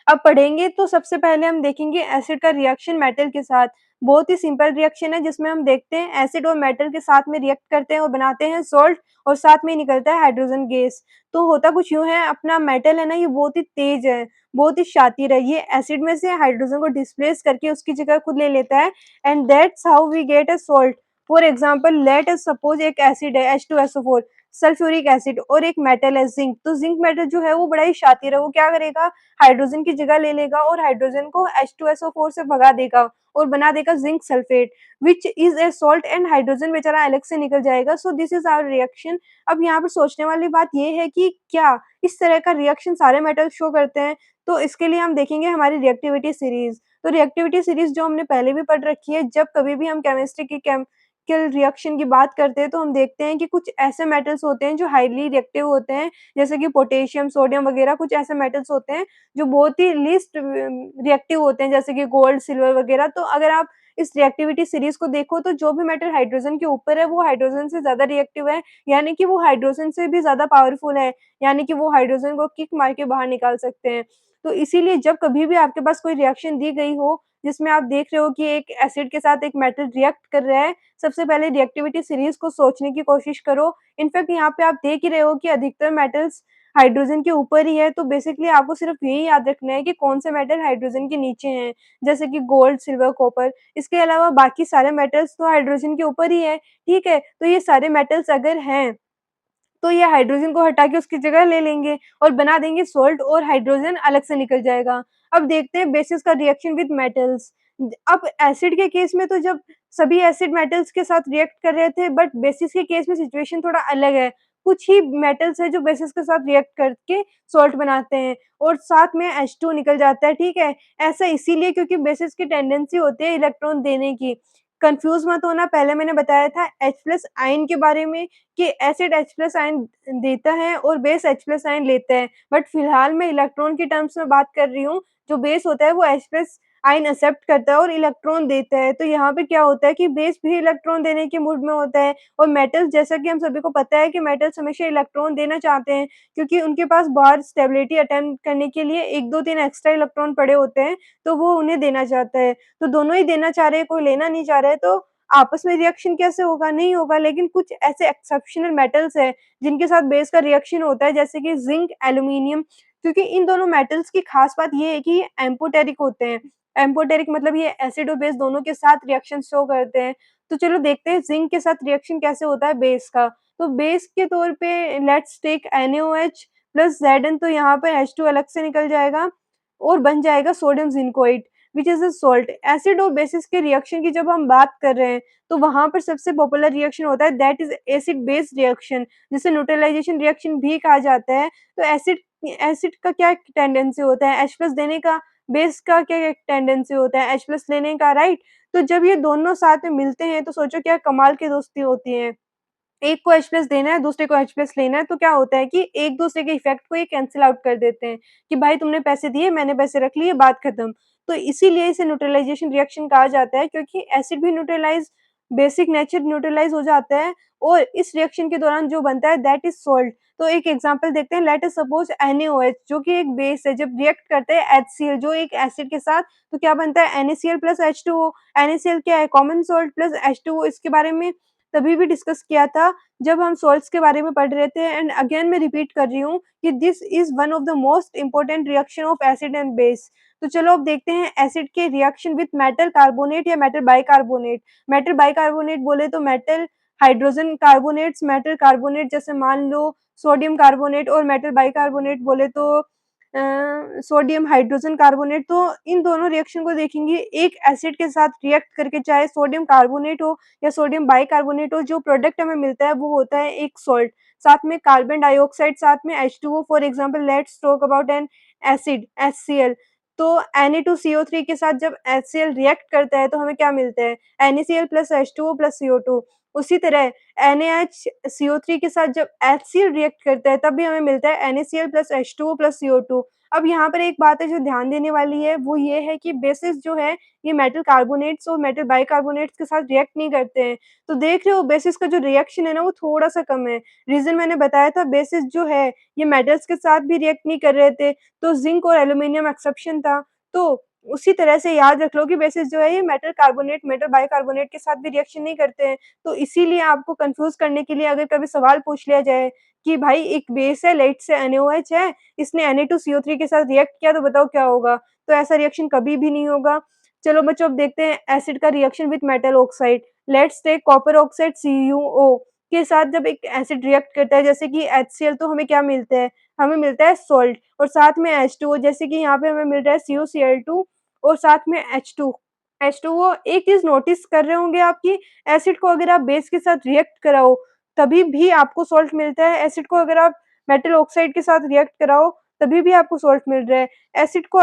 अब पढ़ेंगे। तो सबसे पहले हम देखेंगे एसिड का रिएक्शन मेटल के साथ। बहुत ही सिंपल रिएक्शन है जिसमें हम देखते हैं एसिड और मेटल के साथ में रिएक्ट करते हैं और बनाते हैं सॉल्ट, और साथ में ही निकलता है हाइड्रोजन गैस। तो होता कुछ यूँ है, अपना मेटल है ना ये बहुत ही तेज है, बहुत ही शातिर है। ये एसिड में से हाइड्रोजन को डिस्प्लेस करके उसकी जगह खुद ले लेता है, and that's how we get a salt. For example let us suppose एक एसिड है H2SO4, सल्फ्यूरिक एसिड, और एक मेटल है जिंक। तो जिंक मेटल जो है वो बड़ा ही शातिर है, वो क्या करेगा? हाइड्रोजन की जगह ले लेगा और हाइड्रोजन को H2SO4 से भगा देगा और बना देगा zinc sulphate, which is a salt, and hydrogen बेचारा अलग से निकल जाएगा। So this is our reaction. अब यहाँ पर सोचने वाली बात ये है कि क्या इस तरह का रिएक्शन सारे मेटल शो करते हैं? तो इसके लिए हम देखेंगे हमारी रिएक्टिविटी सीरीज। तो रिएक्टिविटी सीरीज जो हमने पहले भी पढ़ रखी है, जब कभी भी हम केमिस्ट्री की केमिकल रिएक्शन की बात करते हैं तो हम देखते हैं कि कुछ ऐसे मेटल्स होते हैं जो हाइली रिएक्टिव होते हैं, जैसे कि पोटेशियम, सोडियम वगैरह कुछ ऐसे मेटल्स होते हैं जो बहुत ही लीस्ट रिएक्टिव होते हैं, जैसे कि गोल्ड, सिल्वर वगैरह। तो अगर आप इस रिएक्टिविटी सीरीज़ को देखो तो जो भी मेटल हाइड्रोजन के ऊपर है वो हाइड्रोजन से ज़्यादा रिएक्टिव है, यानी कि वो हाइड्रोजन से भी ज़्यादा पावरफुल है, यानी कि वो हाइड्रोजन को किक मार के बाहर निकाल सकते हैं। तो इसीलिए जब कभी भी आपके पास कोई रिएक्शन दी गई हो, जिसमें आप देख रहे हो कि एक एसिड के साथ एक मेटल रिएक्ट कर रहा है, सबसे पहले रिएक्टिविटी सीरीज़ को सोचने की कोशिश करो। इनफैक्ट यहाँ पे आप देख ही रहे हो कि अधिकतर मेटल्स हाइड्रोजन के ऊपर ही है, तो बेसिकली आपको सिर्फ यही याद रखना है कि कौन से मेटल हाइड्रोजन के नीचे हैं, जैसे कि गोल्ड, सिल्वर, कॉपर। इसके अलावा बाकी सारे मेटल्स तो हाइड्रोजन के ऊपर ही है, ठीक है? तो ये सारे मेटल्स अगर हैं तो ये हाइड्रोजन को हटा के उसकी जगह ले लेंगे और बना देंगे सॉल्ट और हाइड्रोजन अलग से निकल जाएगा। अब देखते हैं बेसिस का रिएक्शन विद मेटल्स। अब एसिड के केस में तो जब सभी एसिड मेटल्स के साथ रिएक्ट कर रहे थे, बट बेसिस के केस में सिचुएशन थोड़ा अलग है। कुछ ही मेटल्स हैं जो बेसिस के साथ रिएक्ट करके सॉल्ट बनाते हैं और साथ में H2 निकल जाता है, ठीक है? ऐसा इसीलिए क्योंकि बेसिस की टेंडेंसी होती है इलेक्ट्रॉन देने की। कन्फ्यूज़ मत होना, पहले मैंने बताया था H+ आयन के बारे में कि एसिड H+ आयन देता है और बेस H+ आयन लेता है। बट फिलहाल मैं इलेक्ट्रॉन की टर्म्स में बात कर रही हूँ, जो बेस होता है वो H+ आयन एक्सेप्ट करता है और इलेक्ट्रॉन देता है। तो यहाँ पे क्या होता है कि बेस भी इलेक्ट्रॉन देने के मूड में होता है और मेटल्स, जैसा कि हम सभी को पता है कि मेटल्स हमेशा इलेक्ट्रॉन देना चाहते हैं, क्योंकि उनके पास बाहर स्टेबिलिटी अटेम्प्ट करने के लिए 1, 2, 3 एक्स्ट्रा इलेक्ट्रॉन पड़े होते हैं, तो वो उन्हें देना चाहता है। तो दोनों ही देना चाह रहे हैं, कोई लेना नहीं चाह रहा है, तो आपस में रिएक्शन कैसे होगा? नहीं होगा। लेकिन कुछ ऐसे एक्सेप्शनल मेटल्स हैं जिनके साथ बेस का रिएक्शन होता है, जैसे कि ज़िंक, एल्यूमीनियम, क्योंकि इन दोनों मेटल्स की खास बात ये है कि ये एम्फोटेरिक होते हैं। एम्फोटेरिक मतलब ये एसिड और बेस दोनों के साथ रिएक्शन शो करते हैं। तो चलो देखते हैं ज़िंक के साथ रिएक्शन कैसे होता है बेस का। तो बेस के तौर पे let's take NaOH plus Zn, तो यहाँ पे H2 अलग से निकल जाएगा और बन जाएगा sodium zincate which is a salt. Acid और बेसिस के रिएक्शन की जब हम बात कर रहे हैं, तो वहाँ पर सबसे पॉपुलर रिएक्शन होता है that is acid base reaction, जिसे न्यूट्रलाइजेशन रिएक्शन भी कहा जाता है। तो एसिड एसिड का क्या टेंडेंसी होता है? H+ देने का। बेस का क्या टेंडेंसी होता है? H+ लेने का, राइट? तो जब ये दोनों साथ में मिलते हैं तो सोचो क्या कमाल की दोस्ती होती है। एक को H+ देना है, दूसरे को H+ लेना है, तो क्या होता है कि एक-दूसरे के इफ़ेक्ट को ये कैंसल आउट कर देते हैं, कि भाई तुमने पैसे दिए, मैंने पैसे रख लिए, बात खत्म। तो इसीलिए इसे न्यूट्रलाइज़ेशन रिएक्शन कहा जाता है, क्योंकि एसिड भी न्यूट्रलाइज़, बेसिक नेचर न्यूट्रलाइज़ हो जाता है और इस रिएक्शन के दौरान जो बनता है दैट इज़ सॉल्ट। तो एक एग्ज़ाम्पल देखते हैं, लेट अस सपोज़ NaOH जो कि एक बेस है, जब रिएक्ट करते हैं HCl जो एक एसिड के साथ, तो क्या बनता है NaCl प्लस H2O। NaCl क्या है? Common salt plus H2O। इसके बारे में तभी भी डिस्कस किया था जब हम सॉल्ट्स के बारे में पढ़ रहे थे, एंड अगेन मैं रिपीट कर रही हूँ कि this is one of the most important reaction of acid and base. तो चलो अब देखते हैं एसिड के रिएक्शन विथ मेटल कार्बोनेट या मेटल बाइकार्बोनेट। मेटल बाइकार्बोनेट बोले तो metal hydrogen carbonates, metal carbonate जैसे मान लो सोडियम कार्बोनेट, और मेटल बाइकार्बोनेट बोले तो सोडियम हाइड्रोजन कार्बोनेट। तो इन दोनों रिएक्शन को देखेंगे, एक एसिड के साथ रिएक्ट करके चाहे सोडियम कार्बोनेट हो या सोडियम बाइकार्बोनेट हो, जो प्रोडक्ट हमें मिलता है वो होता है एक सॉल्ट, साथ में कार्बन डाइऑक्साइड, साथ में H2O। For example let's talk about an acid HCl। तो Na2CO3 के साथ जब HCl रिएक्ट करता है तो हमें क्या मिलता है? NaCl plus H2O plus CO2। उसी तरह NaHCO3 के साथ जब HCl रिएक्ट करता है तब भी हमें मिलता है NaCl plus H2O plus CO2। अब यहाँ पर एक बात है जो ध्यान देने वाली है, वो ये है कि बेसिस जो है ये मेटल कार्बोनेट्स और मेटल बाइकार्बोनेट्स के साथ रिएक्ट नहीं करते हैं। तो देख रहे हो बेसिस का जो रिएक्शन है ना वो थोड़ा-सा कम है। रीज़न मैंने बताया था, बेसिस जो है ये मेटल्स के साथ भी रिएक्ट नहीं कर रहे थे, तो ज़िंक और एल्यूमीनियम एक्सेप्शन था। तो उसी तरह से याद रख लो कि बेसिस जो है ये मेटल कार्बोनेट, मेटल बाइकार्बोनेट के साथ भी रिएक्शन नहीं करते हैं। तो इसीलिए आपको कन्फ्यूज़ करने के लिए अगर कभी सवाल पूछ लिया जाए कि भाई एक बेस है, लेट्स से NaOH है, इसने Na2CO3 के साथ रिएक्ट किया तो बताओ क्या होगा? तो ऐसा रिएक्शन कभी भी नहीं होगा। चलो बच्चों अब देखते हैं एसिड का reaction with metal oxide. Let's take copper oxide CuO के साथ जब एक एसिड रिएक्ट करता है जैसे कि HCl, तो हमें क्या मिलता है? हमें मिलता है सॉल्ट और साथ में H2O, जैसे कि यहाँ पे हमें मिल रहा है CuCl2 और साथ में H2O। एक चीज़ नोटिस कर रहे होंगे आप कि एसिड को अगर आप बेस के साथ रिएक्ट कराओ, तभी भी आपको सॉल्ट मिलता है। एसिड को अगर आप मेटल ऑक्साइड के साथ रिएक्ट कराओ, तभी भी आपको सॉल्ट मिल रहा है। एसिड को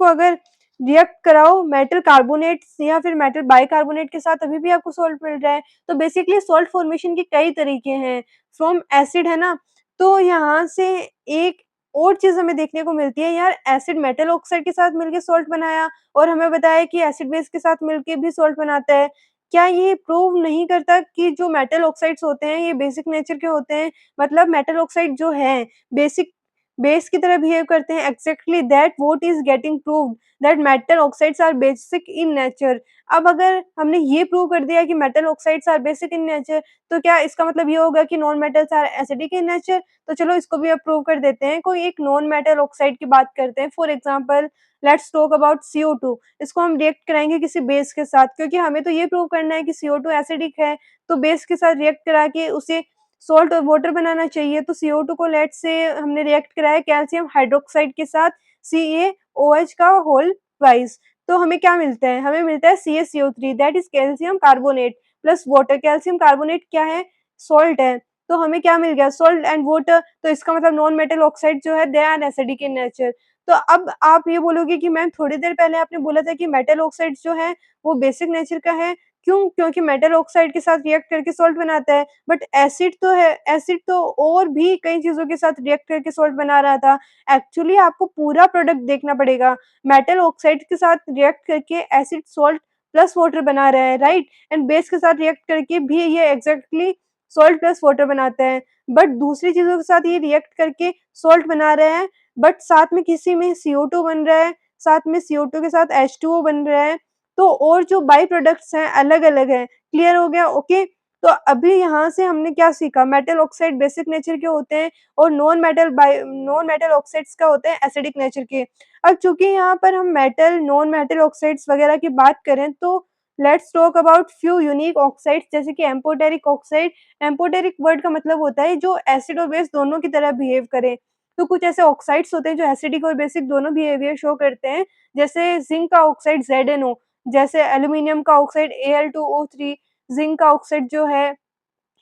अगर रिएक्ट कराओ मेटल कार्बोनेट्स या फिर मेटल बाइकार्बोनेट के साथ, अभी भी आपको सॉल्ट मिल रहा है। तो बेसिकली सॉल्ट फॉर्मेशन के कई तरीके हैं फ्रॉम एसिड, है ना? तो यहाँ से एक और चीज़ हमें देखने को मिलती है यार, एसिड मेटल ऑक्साइड के साथ मिलके सॉल्ट बनाया और हमें बताया कि एसिड बेस के साथ मिलके भी सॉल्ट बनाता है। क्या ये प्रूव नहीं करता कि जो मेटल ऑक्साइड्स होते हैं ये बेसिक नेचर के होते हैं? मतलब मेटल ऑक्साइड जो है बेसिक बेस की तरह बिहेव करते हैं। Exactly that what is getting proved, that metal oxides are basic in nature. अब अगर हमने ये प्रूव कर दिया कि metal oxides are basic in nature, तो क्या इसका मतलब ये होगा कि non metals are acidic in nature? तो चलो इसको भी अब प्रूव कर देते हैं। कोई एक नॉन मेटल ऑक्साइड की बात करते हैं, for example let's talk about CO2। इसको हम रिएक्ट कराएंगे किसी बेस के साथ, क्योंकि हमें तो ये प्रूव करना है कि CO2 एसिडिक है, तो बेस के साथ रिएक्ट करा के उसे सॉल्ट और वाटर बनाना चाहिए। तो CO2 को लेट्स से हमने रिएक्ट कराया कैल्शियम हाइड्रोक्साइड के साथ CaOH का होल ट्वाइस। तो हमें क्या मिलता है? हमें मिलता है CaCO3, that is calcium carbonate plus water. Calcium carbonate क्या है? सॉल्ट है। तो हमें क्या मिल गया? Salt and water. तो इसका मतलब नॉन मेटल ऑक्साइड जो है they are acidic in nature. तो अब आप ये बोलोगे कि मैम थोड़ी देर पहले आपने बोला था कि मेटल ऑक्साइड जो है वो बेसिक नेचर का है। क्यों? क्योंकि मेटल ऑक्साइड के साथ रिएक्ट करके सॉल्ट बनाता है। बट एसिड तो है, एसिड तो और भी कई चीज़ों के साथ रिएक्ट करके सॉल्ट बना रहा था। एक्चुअली आपको पूरा प्रोडक्ट देखना पड़ेगा। मेटल ऑक्साइड के साथ रिएक्ट करके एसिड, सॉल्ट प्लस वाटर बना रहा है, राइट? एंड बेस के साथ रिएक्ट करके भी ये एग्ज़ैक्टली सॉल्ट प्लस वाटर बनाता है। बट दूसरी चीज़ों के साथ ये रिएक्ट करके सॉल्ट बना रहा है, बट साथ में किसी में CO2 बन रहा है, साथ में CO2 के साथ H2O बन रहा है। तो और जो बाई प्रोडक्ट्स हैं अलग-अलग हैं। क्लियर हो गया? ओके। तो अभी यहाँ से हमने क्या सीखा? मेटल ऑक्साइड बेसिक नेचर के होते हैं और नॉन मेटल ऑक्साइड्स क्या होते हैं? एसिडिक नेचर के। अब चूँकि यहाँ पर हम मेटल, नॉन मेटल ऑक्साइड्स वगैरह की बात करें, तो let's talk about few unique oxides, जैसे कि एम्फोटेरिक ऑक्साइड। एम्फोटेरिक वर्ड का मतलब होता है जो एसिड और बेस दोनों की तरह बिहेव करे। तो कुछ ऐसे ऑक्साइड्स होते हैं जो एसिडिक और बेसिक दोनों बिहेवियर शो करते हैं, जैसे जिंक का ऑक्साइड ZnO, जैसे एल्यूमीनियम का ऑक्साइड Al2O3, जिंक का ऑक्साइड जो है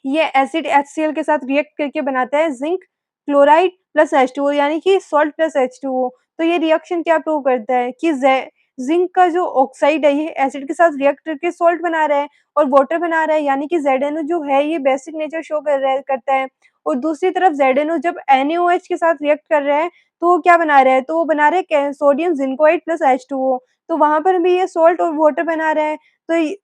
ये एसिड HCl के साथ रिएक्ट करके बनाता है जिंक क्लोराइड प्लस H2O, यानी कि सॉल्ट प्लस H2O। तो ये रिएक्शन क्या प्रूव करता है कि जिंक का जो ऑक्साइड है ये एसिड के साथ रिएक्ट करके सॉल्ट बना रहा है और वाटर बना रहा है, यानी कि ZnO जो है ये बेसिक नेचर शो कर रहा है करता है। और दूसरी तरफ ZnO जब NaOH के साथ रिएक्ट कर रहा है तो वो क्या बना रहा है? तो वो बना रहा है सोडियम जिंकोइड प्लस H2O। तो वहाँ पर भी ये सॉल्ट और वाटर बना रहा है।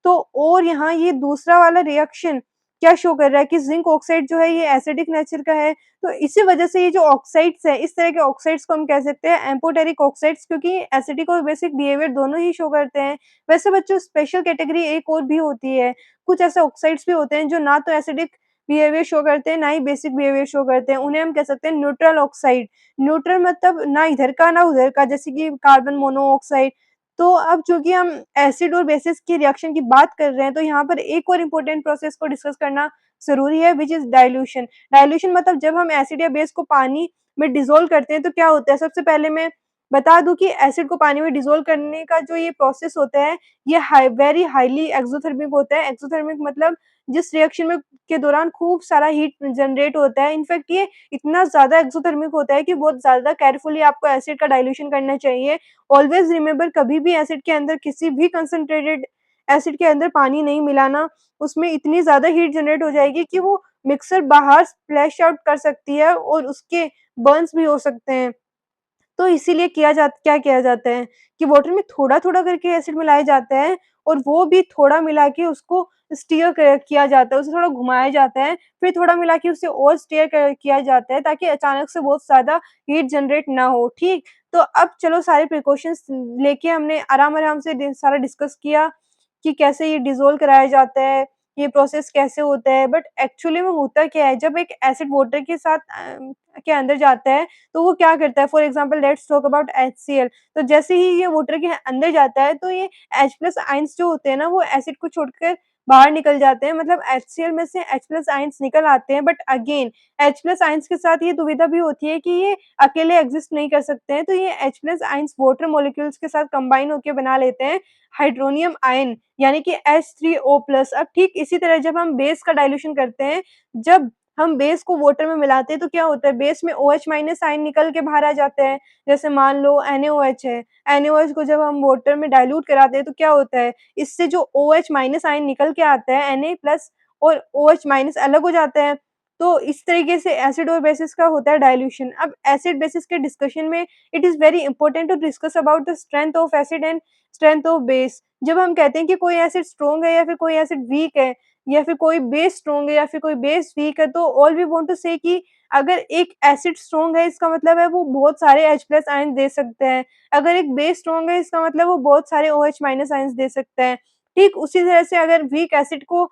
तो और यहाँ ये दूसरा वाला रिएक्शन क्या शो कर रहा है कि जिंक ऑक्साइड जो है ये एसिडिक नेचर का है। तो इसी वजह से ये जो ऑक्साइड्स है, इस तरह के ऑक्साइड्स को हम कह सकते हैं एम्फोटेरिक ऑक्साइड्स, क्योंकि एसिडिक और बेसिक बिहेवियर दोनों ही शो करते हैं। वैसे बच्चों स्पेशल कैटेगरी एक और भी होती है। कुछ ऐसे ऑक्साइड्स भी होते हैं जो ना तो एसिडिक बिहेवियर शो करते हैं, ना ही बेसिक बिहेवियर शो करते हैं। उन्हें हम कह सकते हैं न्यूट्रल ऑक्साइड। न्यूट्रल मतलब ना इधर का ना उधर का, जैसे कि कार्बन मोनोऑक्साइड। तो अब चूँकि हम एसिड और बेसिस की रिएक्शन की बात कर रहे हैं, तो यहाँ पर एक और इम्पोर्टेंट प्रोसेस को डिस्कस करना ज़रूरी है, व्हिच इज़ डाइल्यूशन। डाइल्यूशन मतलब जब हम एसिड या बेस को पानी में डिसॉल्व करते हैं तो क्या होता है? सबसे पहले मैं बता दूँ कि एसिड को पानी में डिसॉल्व करने का जो ये प्रोसेस होता है, ये वेरी हाइली एक्ज़ोथर्मिक होता है। एक्ज़ोथर्मिक मतलब जिस रिएक्शन में के दौरान खूब सारा हीट जनरेट होता है। इनफैक्ट ये इतना ज़्यादा एक्ज़ोथर्मिक होता है कि बहुत ज़्यादा केयरफुली आपको एसिड का डाइल्यूशन करना चाहिए। ऑलवेज़ रिमेंबर, कभी भी एसिड के अंदर, किसी भी कंसंट्रेटेड एसिड के अंदर पानी नहीं मिलाना। उसमें इतनी ज़्यादा हीट जनरेट हो जाएगी कि वो मिक्सर बाहर स्प्लैश आउट कर सकती है और उसके बर्न्स भी हो सकते हैं। तो इसीलिए क्या किया जाता है कि वाटर में थोड़ा-थोड़ा करके एसिड मिलाया जाता है और वो भी थोड़ा मिला के उसको स्टीयर किया जाता है, उसे थोड़ा घुमाया जाता है, फिर थोड़ा मिला के उसे और स्टीयर किया जाता है ताकि अचानक से बहुत ज़्यादा हीट जनरेट ना हो, ठीक? तो अब चलो सारे प्रिकॉशंस लेके हमने आराम-आराम से सारा डिस्कस किया कि कैसे ये डिसॉल्व कराया जाता है, ये प्रोसेस कैसे होता है। बट एक्चुअली में होता क्या है, जब एक एसिड वाटर के साथ के अंदर जाता है तो वो क्या करता है? For example let's talk about HCl। तो जैसे ही ये वाटर के अंदर जाता है तो ये H+ आयन्स जो होते हैं ना वो एसिड को छोड़कर बाहर निकल जाते हैं, मतलब HCl में से H+ आयन्स निकल आते हैं। बट अगेन H+ आयन्स के साथ ये दुविधा भी होती है कि ये अकेले एग्जिस्ट नहीं कर सकते हैं, तो ये H+ आयन्स वाटर मॉलिक्यूल्स के साथ कंबाइन होके बना लेते हैं हाइड्रोनियम आयन, यानी कि H3O+। अब ठीक इसी तरह जब हम बेस का डाइल्यूशन करते हैं, जब हम बेस को वाटर में मिलाते हैं तो क्या होता है, बेस में OH माइनस आयन निकल के बाहर आ जाते हैं। जैसे मान लो NaOH है, NaOH को जब हम वाटर में डाइल्यूट कराते हैं तो क्या होता है, इससे जो OH माइनस आयन निकल के आता है Na प्लस और OH माइनस अलग हो जाते हैं। तो इस तरीके से एसिड और बेसिस का होता है डाइल्यूशन। अब एसिड बेसिस के डिस्कशन में it is very important to discuss about the strength of acid and strength of base. जब हम कहते हैं कि कोई एसिड स्ट्रॉन्ग है या फिर कोई एसिड वीक है या फिर कोई बेस स्ट्रॉन्ग है या फिर कोई बेस वीक है, तो ऑल वी वांट टू से कि अगर एक एसिड स्ट्रॉन्ग है इसका मतलब है वो बहुत सारे H प्लस आयन दे सकते हैं। अगर एक बेस स्ट्रॉन्ग है इसका मतलब वो बहुत सारे OH माइनस आयन्स दे सकता है। ठीक उसी तरह से अगर वीक एसिड को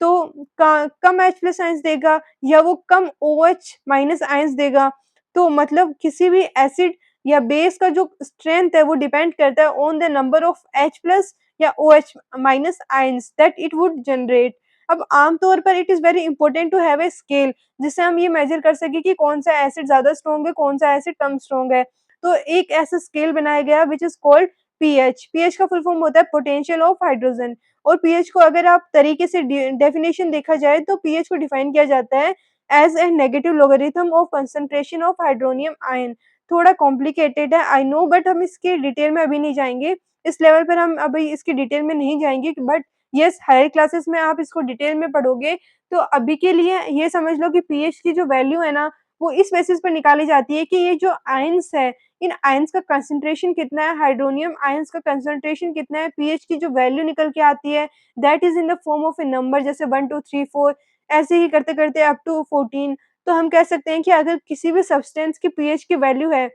तो कम H प्लस आयन्स देगा या वो कम OH माइनस आयन्स देगा। तो मतलब किसी भी एसिड या बेस का जो स्ट्रेंथ है वो डिपेंड करता है on the number of H plus या OH minus ions that it would generate. अब आम तौर पर it is very important to have a scale जिससे हम ये मेजर कर सकें कि कौन-सा एसिड ज़्यादा स्ट्रॉन्ग है, कौन-सा एसिड कम स्ट्रॉन्ग है। तो एक ऐसा स्केल बनाया गया which is called pH. PH का फुल फॉर्म होता है पोटेंशियल ऑफ हाइड्रोजन। और पीएच को अगर आप तरीके से डेफिनेशन देखा जाए तो पीएच को डिफाइन किया जाता है as a negative logarithm of concentration of hydronium ion. थोड़ा कॉम्प्लिकेटेड है आई नो, बट हम इसके डिटेल में अभी नहीं जाएंगे। इस लेवल पर हम अभी इसकी डिटेल में नहीं जाएंगे, बट यस हायर क्लासेस में आप इसको डिटेल में पढ़ोगे। तो अभी के लिए ये समझ लो कि पीएच की जो वैल्यू है ना वो इस बेसिस पर निकाली जाती है कि ये जो आयंस है इन आयंस का कंसंट्रेशन कितना है, हाइड्रोनियम आयंस का कंसंट्रेशन कितना है। पीएच की जो वैल्यू निकल के आती है that is in the form of A number, जैसे 1 2 3 4 ऐसे ही करते करते अप टू 14। तो हम कह सकते हैं कि अगर किसी भी सब्सटेंस की पीएच की वैल्यू है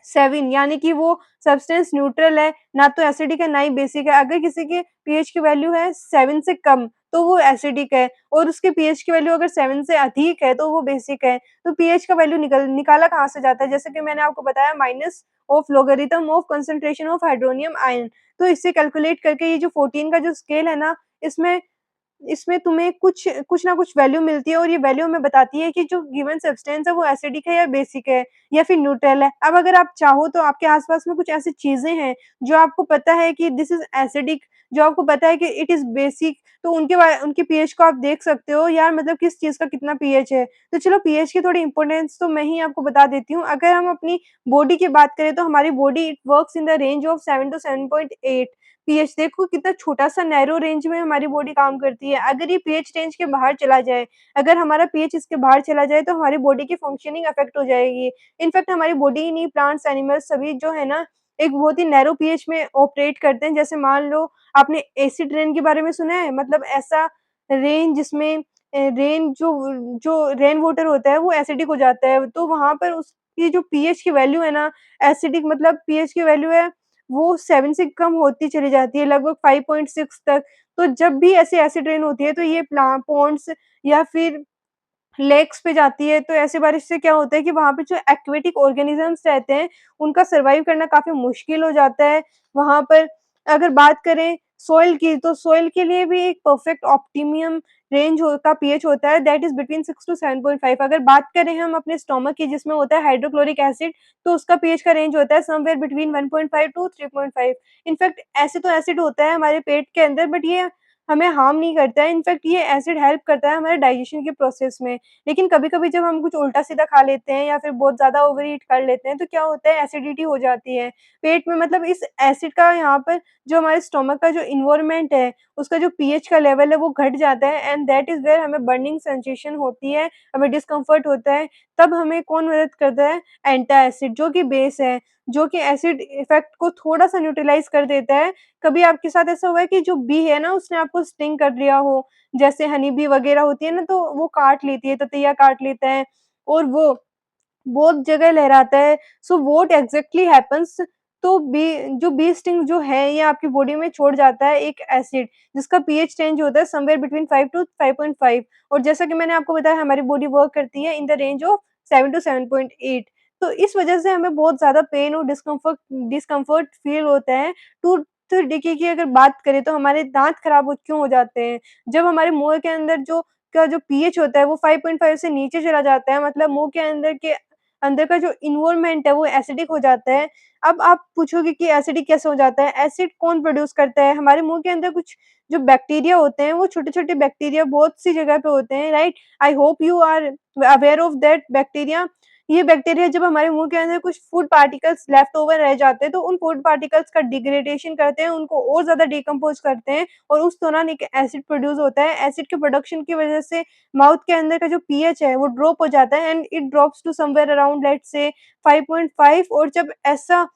7 यानी कि वो सब्सटेंस न्यूट्रल है, ना तो एसिडिक है ना ही बेसिक है। अगर किसी के पीएच की वैल्यू है 7 से कम तो वो एसिडिक है और उसके पीएच की वैल्यू अगर 7 से अधिक है तो वो बेसिक है। तो पीएच का वैल्यू निकाला कहाँ से जाता है? जैसे कि मैंने आपको बताया minus of logarithm of concentration of hydronium ion. तो इससे कैलकुलेट करके ये जो 14 का जो स्केल है ना, इसमें इसमें तुम्हें कुछ ना कुछ वैल्यू मिलती है और ये वैल्यू हमें बताती है कि जो गिवन सब्सटेंस है वो एसिडिक है या बेसिक है या फिर न्यूट्रल है। अब अगर आप चाहो तो आपके आस-पास में कुछ ऐसी चीज़ें हैं जो आपको पता है कि दिस इज़ एसिडिक, जो आपको पता है कि इट इज़ बेसिक, तो उनके पीएच को आप देख सकते हो यार, मतलब किस चीज़ का कितना पीएच है। तो चलो पीएच की थोड़ी इम्पोर्टेंस तो मैं ही आपको बता देती हूँ। अगर हम अपनी बॉडी की बात करें तो हमारी body it works in the range of 7 to 7.8 pH. देखो कितना छोटा-सा नैरो रेंज में हमारी बॉडी काम करती है। अगर ये पीएच रेंज के बाहर चला जाए, अगर हमारा पीएच इसके बाहर चला जाए तो हमारी बॉडी की फंक्शनिंग अफेक्ट हो जाएगी। इनफैक्ट हमारी बॉडी ही नहीं, प्लांट्स, एनिमल्स सभी जो है ना एक बहुत ही नैरो पीएच में ऑपरेट करते हैं। जैसे मान लो आपने एसिड रेन के बारे में सुना है? मतलब ऐसा रेन जिसमें रेन जो जो रेन वाटर होता है वो एसिडिक हो जाता है। तो वहाँ पर उसकी जो पीएच की वैल्यू है ना, एसिडिक मतलब पीएच की वैल्यू है वो 7 से कम होती चली जाती है लगभग 5.6 तक। तो जब भी ऐसे एसिड रेन होती है तो ये पॉन्ड्स या फिर लेक्स पे जाती है, तो ऐसे बारिश से क्या होता है कि वहाँ पे जो एक्वेटिक ऑर्गेनिज़म्स रहते हैं, उनका सर्वाइव करना काफ़ी मुश्किल हो जाता है। वहाँ पर अगर बात करें सॉइल की, तो सॉइल के लिए भी एक परफेक्ट ऑप्टिमम रेंज हो का पीएच होता है दैट इज़ बिटवीन 6 टू 7.5। अगर बात करें हम अपने स्टोमक की जिसमें होता है हाइड्रोक्लोरिक एसिड, तो उसका पीएच का रेंज होता है समवेयर बिटवीन 1.5 टू 3.5। इनफैक्ट ऐसे तो एसिड होता है हमारे पेट के अंदर, बट ये हमें हार्म नहीं करता है। इनफैक्ट ये एसिड हेल्प करता है हमारे डाइजेशन के प्रोसेस में। लेकिन कभी-कभी जब हम कुछ उल्टा-सीधा खा लेते हैं या फिर बहुत ज़्यादा ओवर ईट कर लेते हैं तो क्या होता है एसिडिटी हो जाती है पेट में। मतलब इस एसिड का यहाँ पर जो हमारे स्टोमक का जो एनवायरनमेंट है, उसका जो पीएच का लेवल है वो घट जाता है एंड दैट इज़ वेयर हमें बर्निंग सेंसेशन होती है, हमें डिस्कम्फर्ट होता है। तब हमें कौन मदद करता है? एंटासिड जो कि बेस है, जो कि एसिड इफेक्ट को थोड़ा-सा न्यूट्रलाइज़ कर देता है। कभी आपके साथ ऐसा हुआ है कि जो बी है ना उसने आपको स्टिंग कर लिया हो? जैसे हनी बी वगैरह होती है ना तो वो काट लेती है, ततैया काट लेता है और वो बहुत जगह लहराता है। So what exactly happens? तो बी स्टिंग जो है ये आपकी बॉडी में छोड़ जाता है एक एसिड जिसका पीएच चेंज होता है समवेयर बिटवीन 5 टू 5.5। और जैसा कि मैंने आपको बताया हमारी बॉडी वर्क करती है in the range of 7 to 7.8। तो इस वजह से हमें बहुत ज़्यादा पेन और डिस्कम्फर्ट फ़ील होता है। टूथ डिके की अगर बात करें तो हमारे दाँत खराब हो क्यों हो जाते हैं? जब हमारे मुँह के अंदर जो पीएच होता है वो 5.5 से नीचे चला जाता है, मतलब मुँह के अंदर के अंदर का जो एनवायरनमेंट है वो एसिडिक हो जाता है। अब आप पूछोगे कि एसिडिक कैसे हो जाता है? एसिड कौन प्रोड्यूस करता है? हमारे मुँह के अंदर कुछ जो बैक्टीरिया होते हैं, वो छोटे-छोटे बैक्टीरिया बहुत सी जगह पे होते हैं, right? I hope you are aware of that bacteria. ये बैक्टीरिया जब हमारे मुँह के अंदर कुछ फूड पार्टिकल्स लेफ्ट ओवर रह जाते हैं, तो उन फूड पार्टिकल्स का डिग्रेडेशन करते हैं, उनको और ज़्यादा डिकम्पोज़ करते हैं और उस दौरान एक एसिड प्रोड्यूस होता है। एसिड के प्रोडक्शन की वज़ह से माउथ के अंदर का जो पीएच है, वो ड्रॉप हो जाता है and it drops to somewhere around let's say 5.5। और जब ऐसा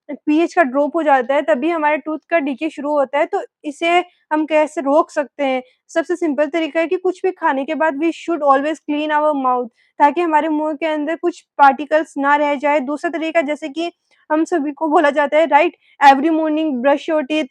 पीएच का ड्रॉप हो जाता है, तभी हमारे टूथ का डीके शुरू होता है। तो इसे हम कैसे रोक सकते हैं? सबसे सिंपल तरीका है कि कुछ भी खाने के बाद we should always clean our mouth, ताकि हमारे मुँह के अंदर कुछ पार्टिकल्स ना रह जाए। दूसरा तरीका जैसे कि हम सभी को बोला जाता है, right, every morning brush your teeth.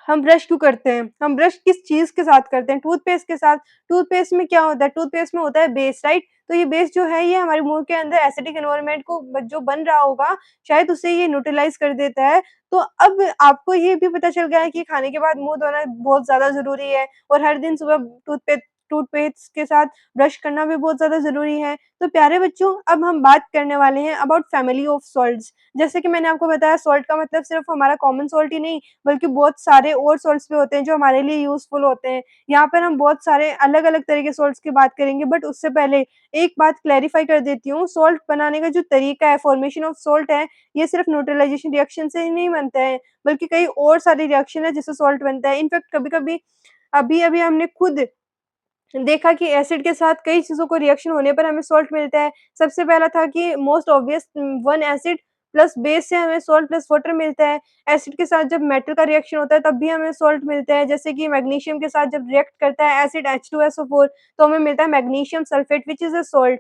हम ब्रश क्यों करते हैं? हम ब्रश किस चीज़ के साथ करते हैं? टूथपेस्ट के साथ। टूथपेस्ट में क्या होता है? टूथपेस्ट में होता है बेस, राइट? तो ये बेस जो है, ये हमारे मुँह के अंदर एसिडिक एनवायरनमेंट को जो बन रहा होगा, शायद उसे ये न्यूट्रलाइज़ कर देता है। तो अब आपको ये भी पता चल गया है कि खाने के बाद मुँह धोना बहुत ज़्यादा ज़रूरी है और हर दिन सुबह टूथपेस्ट के साथ ब्रश करना भी बहुत ज़्यादा ज़रूरी है। तो प्यारे बच्चों, अब हम बात करने वाले हैं अबाउट फैमिली ऑफ सॉल्ट्स। जैसे कि मैंने आपको बताया, सॉल्ट का मतलब सिर्फ़ हमारा कॉमन सॉल्ट ही नहीं, बल्कि बहुत सारे और सॉल्ट्स भी होते हैं जो हमारे लिए यूज़फुल होते हैं। यहाँ पर हम बहुत सारे अलग-अलग तरह के सॉल्ट्स की बात करेंगे, बट उससे पहले एक बात क्लैरिफ़ाई कर देती हूँ, सॉल्ट बनाने का जो तरीका है, फ़ॉर्मेशन ऑफ सॉल्ट है, ये सिर्फ़ न्यूट्रलाइज़ेशन रिएक्शन से ही नहीं बनता है, बल्कि कई और सारी रिएक्शन है जिससे सॉल्ट बनता है। इनफैक्ट कभी-कभी अभी-अभी हमने खुद देखा कि एसिड के साथ कई चीज़ों को रिएक्शन होने पर हमें सॉल्ट मिलता है। सबसे पहला था कि most obvious, one acid plus base से हमें सॉल्ट प्लस वाटर मिलता है। एसिड के साथ जब मेटल का रिएक्शन होता है, तब भी हमें सॉल्ट मिलता है। जैसे कि मैग्नीशियम के साथ जब रिएक्ट करता है एसिड H2SO4, तो हमें मिलता है magnesium sulphate which is a salt.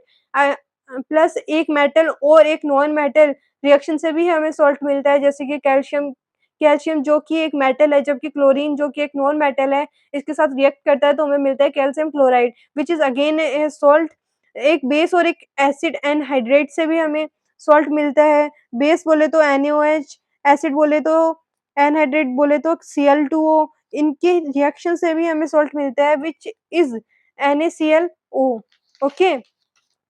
Plus एक मेटल और एक नॉन मेटल रिएक्शन से भी हमें सॉल्ट मिलता है, जैसे कि कैल्शियम कैल्शियम जो कि एक मेटल है, जबकि क्लोरीन जो कि एक नॉन मेटल है, इसके साथ रिएक्ट करता है तो हमें मिलता है calcium chloride which is again A salt. एक बेस और एक एसिड एनहाइड्रेट से भी हमें सॉल्ट मिलता है। बेस बोले तो NaOH, एसिड बोले तो एनहाइड्रेट बोले तो Cl2O। इनके रिएक्शन से भी हमें सॉल्ट मिलता है व्हिच इज़ NaClO। ओके?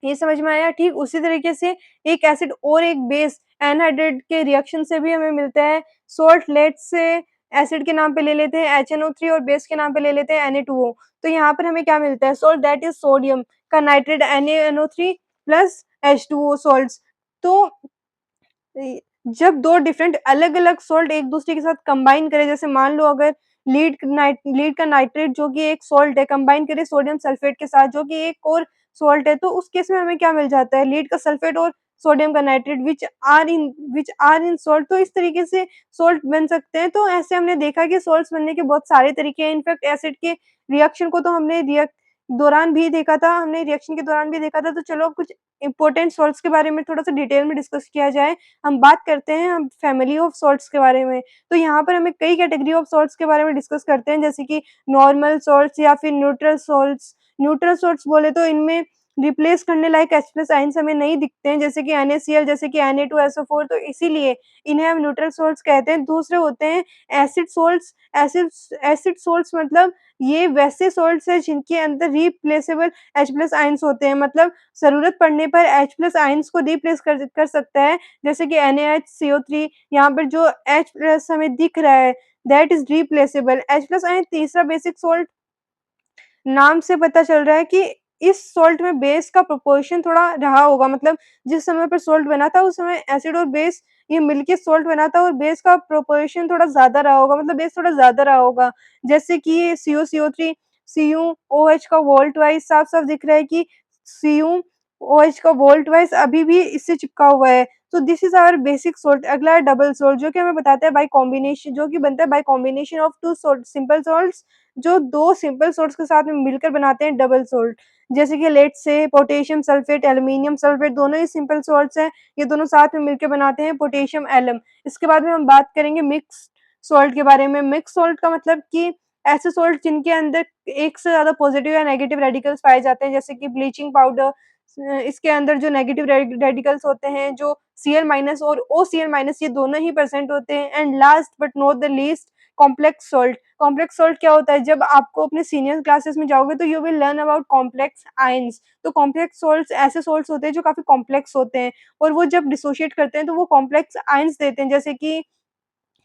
ये समझ में आया? ठीक उसी तरीके से एक एसिड और एक बेस एनहाइड्रेट के रिएक्शन से भी हमें मिलता है सॉल्ट। लेट्स से एसिड के नाम पे ले लेते हैं HNO3 और बेस के नाम पे ले लेते हैं Na2O। तो यहाँ पर हमें क्या मिलता है? सॉल्ट दैट इज़ सोडियम का nitrate NaNO3 plus H2O salts. तो इ जब 2 डिफरेंट अलग-अलग सॉल्ट एक-दूसरे के साथ कंबाइन करें, जैसे मान लो अगर लीड का नाइट्रेट जो कि एक सॉल्ट है, कंबाइन करें सोडियम सल्फेट के साथ जो कि एक और सॉल्ट है, तो उस केस में हमें क्या मिल जाता है? लीड का सल्फेट और सोडियम का nitrate which are in salt. तो इस तरीके से सॉल्ट बन सकते हैं। तो ऐसे हमने देखा कि सॉल्ट्स बनने के बहुत सारे तरीके हैं। इनफैक्ट एसिड के रिएक्शन को तो हमने रिएक्शन के दौरान भी देखा था। तो चलो अब कुछ इम्पोर्टेंट सॉल्ट्स के बारे में थोड़ा-सा डिटेल में डिस्कस किया जाए। हम बात करते हैं हम फैमिली ऑफ सॉल्ट्स के बारे में। तो यहाँ पर हमें कई कैटेगरी ऑफ सॉल्ट्स के बारे में डिस्कस करते हैं, जैसे कि नॉर्मल सॉल्ट्स या फिर न्यूट्रल सॉल्ट्स। न्यूट्रल सॉल्ट्स बोले तो इनमें रिप्लेस करने लायक H+ आयन्स हमें नहीं दिखते हैं, जैसे कि NaCl, जैसे कि Na2SO4, तो इसीलिए इन्हें हम न्यूट्रल सॉल्ट्स कहते हैं। दूसरे होते हैं एसिड सॉल्ट्स। एसिड सॉल्ट्स मतलब ये वैसे सॉल्ट्स हैं जिनके अंदर रिप्लेसेबल H+ आयन्स होते हैं, मतलब ज़रूरत पड़ने पर H+ आयन्स को रिप्लेस कर सकता है, जैसे कि NaHCO3। यहाँ पर जो H+ हमें दिख रहा है, that is replaceable. H+ ion तीसरा बेसिक सॉल्ट। नाम से पता चल रहा है कि इस सॉल्ट में बेस का प्रोपोर्शन थोड़ा रहा होगा, मतलब जिस समय पर सॉल्ट बना था उस समय एसिड और बेस ये मिलके सॉल्ट बना था और बेस का प्रोपोर्शन थोड़ा ज़्यादा रहा होगा, मतलब बेस थोड़ा ज़्यादा रहा होगा। जैसे कि ये CuCO3 CuOH का वोल्ट वाइज़ साफ-साफ दिख रहा है कि CuOH का वोल्ट वाइज़ अभी भी इससे चिपका हुआ है। तो this is our basic salt. अगला है डबल सॉल्ट, जो कि हमें बताता है बाय कॉम्बिनेशन, जो कि बनता है bye combination of 2 salt simple salts, जो 2 सिंपल सॉल्ट्स के साथ में मिलकर बनाते हैं डबल सॉल्ट। जैसे कि let's say potassium sulphate, aluminium sulphate, दोनों ही सिंपल सॉल्ट्स हैं। ये दोनों साथ में मिलके बनाते हैं पोटेशियम एलम। इसके बाद में हम बात करेंगे मिक्स सॉल्ट के बारे में। मिक्स सॉल्ट का मतलब कि ऐसे सॉल्ट जिनके अंदर एक से ज़्यादा पॉज़िटिव या नेगेटिव रेडिकल्स पाए जाते हैं, जैसे कि ब्लीचिंग पाउडर। इसके अंदर जो नेगेटिव रेडिकल्स होते हैं, जो Cl- और OCl- ये दोनों ही प्रेज़ेंट होते हैं। And last but not the least, complex salt. Complex salt क्या होता है? जब आपको अपने सीनियर क्लासेस में जाओगे तो you will learn about complex ions. तो कॉम्प्लेक्स सॉल्ट्स ऐसे सॉल्ट्स होते हैं जो काफ़ी कॉम्प्लेक्स होते हैं और वो जब डिसोशिएट करते हैं तो वो कॉम्प्लेक्स आयन्स देते हैं, जैसे कि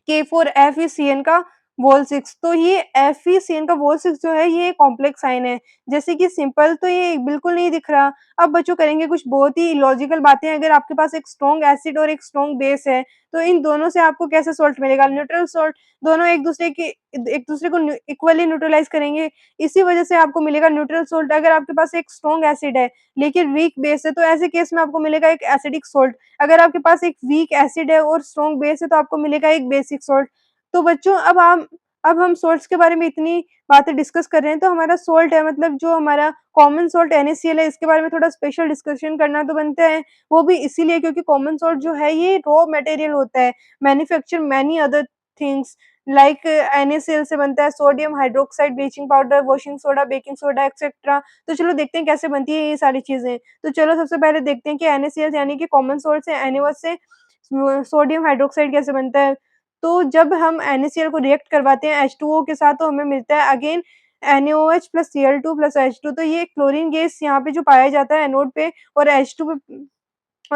K4FeCN का वोल 6। तो ये FeCN का वोल 6 जो है ये कॉम्प्लेक्स आयन है। जैसे कि सिंपल तो ये बिल्कुल नहीं दिख रहा। अब बच्चों करेंगे कुछ बहुत ही लॉजिकल बातें। अगर आपके पास एक स्ट्रॉन्ग एसिड और एक स्ट्रॉन्ग बेस है, तो इन दोनों से आपको कैसे सॉल्ट मिलेगा? Neutral salt. दोनों एक दूसरे को इक्वली न्यूट्रलाइज़ करेंगे, इसी वजह से आपको मिलेगा न्यूट्रल सॉल्ट। अगर आपके पास एक स्ट्रॉन्ग एसिड है, लेकिन वीक बेस है, तो ऐसे केस में आपको मिलेगा एक एसिडिक सॉल्ट। अगर आपके पास एक वीक एसिड है और स्ट्रॉन्ग बेस है, तो आपको मिलेगा एक बेसिक सॉल्ट। तो बच्चों अब हम सॉल्ट्स के बारे में इतनी बातें डिस्कस कर रहे हैं, तो हमारा सॉल्ट है मतलब जो हमारा कॉमन सॉल्ट NaCl है, इसके बारे में थोड़ा स्पेशल डिस्कशन करना तो बनता है। वो भी इसीलिए क्योंकि कॉमन सॉल्ट जो है ये रॉ मटेरियल होता है, manufacture many other things like NaCl से बनता है sodium hydroxide, bleaching powder, washing soda, baking soda etcetera. तो चलो देखते हैं कैसे बनती है ये सारी चीज़ें। तो चलो सबसे पहले देखते हैं कि NaCl यानी कि कॉमन सॉल्ट से NaOH से सोडियम हाइड्रोक्साइड कैसे बनता है। तो जब हम NaCl को रिएक्ट करवाते हैं H2O के साथ, तो हमें मिलता है again NaOH plus Cl2 plus H2। तो ये क्लोरीन गैस यहाँ पे जो पाया जाता है एनोड पे, और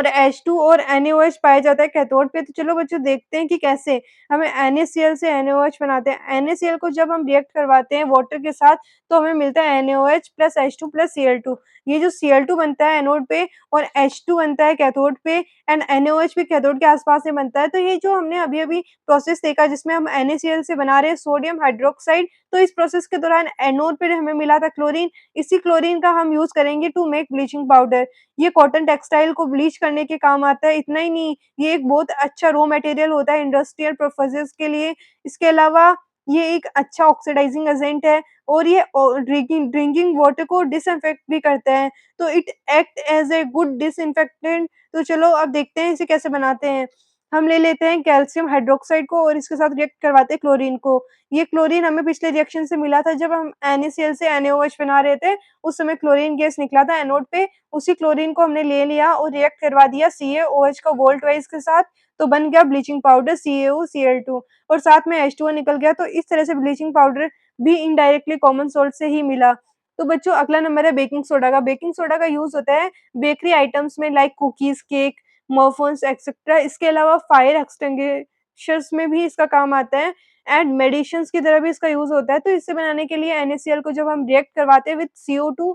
H2 और NaOH पाया जाता है कैथोड पे। तो चलो बच्चों देखते हैं कि कैसे हमें NaCl से NaOH बनाते हैं। NaCl को जब हम रिएक्ट करवाते हैं वाटर के साथ, तो हमें मिलता है NaOH plus H2 plus Cl2। ये जो Cl2 बनता है एनोड पे और H2 बनता है कैथोड पे एंड NaOH भी कैथोड के आस-पास में बनता है। तो ये जो हमने अभी-अभी प्रोसेस देखा जिसमें हम NaCl से बना रहे हैं सोडियम हाइड्रोक्साइड, तो इस प्रोसेस के दौरान एनोड पे हमें मिला था क्लोरीन। इसी क्लोरीन का हम यूज़ करेंगे टू मेक ब्लीचिंग पाउडर। ये कॉटन टेक्सटाइल को ब्लीच करने के काम आता है। इतना ही नहीं, ये एक बहुत अच्छा रॉ मटेरियल होता है इंडस्ट्रियल पर्पसेज़ के लिए। इसके अलावा ये एक अच्छा ऑक्सीडाइजिंग एजेंट है और ये ड्रिंकिंग ड्रिंकिंग वाटर को डिसइंफेक्ट भी करता है। तो it act as a good disinfectant. तो चलो अब देखते हैं इसे कैसे बनाते हैं। हम ले लेते हैं कैल्शियम हाइड्रोक्साइड को और इसके साथ रिएक्ट करवाते हैं क्लोरीन को। ये क्लोरीन हमें पिछले रिएक्शन से मिला था जब हम NaCl से NaOH बना रहे थे, उस समय क्लोरीन गैस निकला था एनोड पे। उसी क्लोरीन को हमने ले लिया और रिएक्ट करवा दिया CaOH का वोल्ट वाइज के साथ, तो बन गया ब्लीचिंग पाउडर CaOCl2 और साथ में H2O निकल गया। तो इस तरह से ब्लीचिंग पाउडर भी इनडायरेक्टली कॉमन सॉल्ट से ही मिला। तो बच्चों अगला नंबर है बेकिंग सोडा का। बेकिंग सोडा का यूज़ होता है बेकरी आइटम्स में like cookies, cake, muffins etcetera. इसके अलावा फायर एक्सटिंग्विशर्स में भी इसका काम आता है एंड मेडिसिन्स की तरह भी इसका यूज़ होता है। तो इसे बनाने के लिए NaCl को जब हम रिएक्ट करवाते हैं with CO2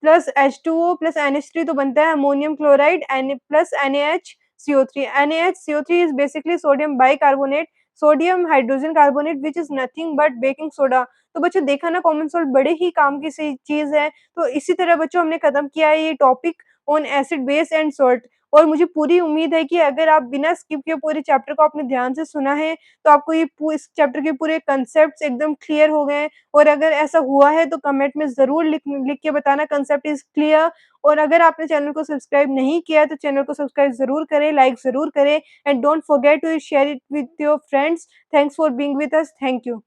plus H2O plus NH3, तो बनता है ammonium chloride Na plus NaHCO3। NaHCO3 is basically sodium bicarbonate, sodium hydrogen carbonate which is nothing but baking soda. तो बच्चों देखा ना कॉमन सॉल्ट बड़े ही काम की सी चीज़ है। तो इसी तरह बच्चों हमने खत्म किया है ये topic on acid, base and salt. और मुझे पूरी उम्मीद है कि अगर आप बिना स्किप किए पूरे चैप्टर को आपने ध्यान से सुना है, तो आपको ये इस चैप्टर के पूरे कांसेप्ट्स एकदम क्लियर हो गए हैं। और अगर ऐसा हुआ है तो कमेंट में ज़रूर लिख के बताना कांसेप्ट इज़ क्लियर। और अगर आपने चैनल को सब्सक्राइब नहीं किया है तो चैनल को सब्सक्राइब ज़रूर करें, लाइक ज़रूर करें and don't forget to share it with your friends. Thanks for being with us. Thank you.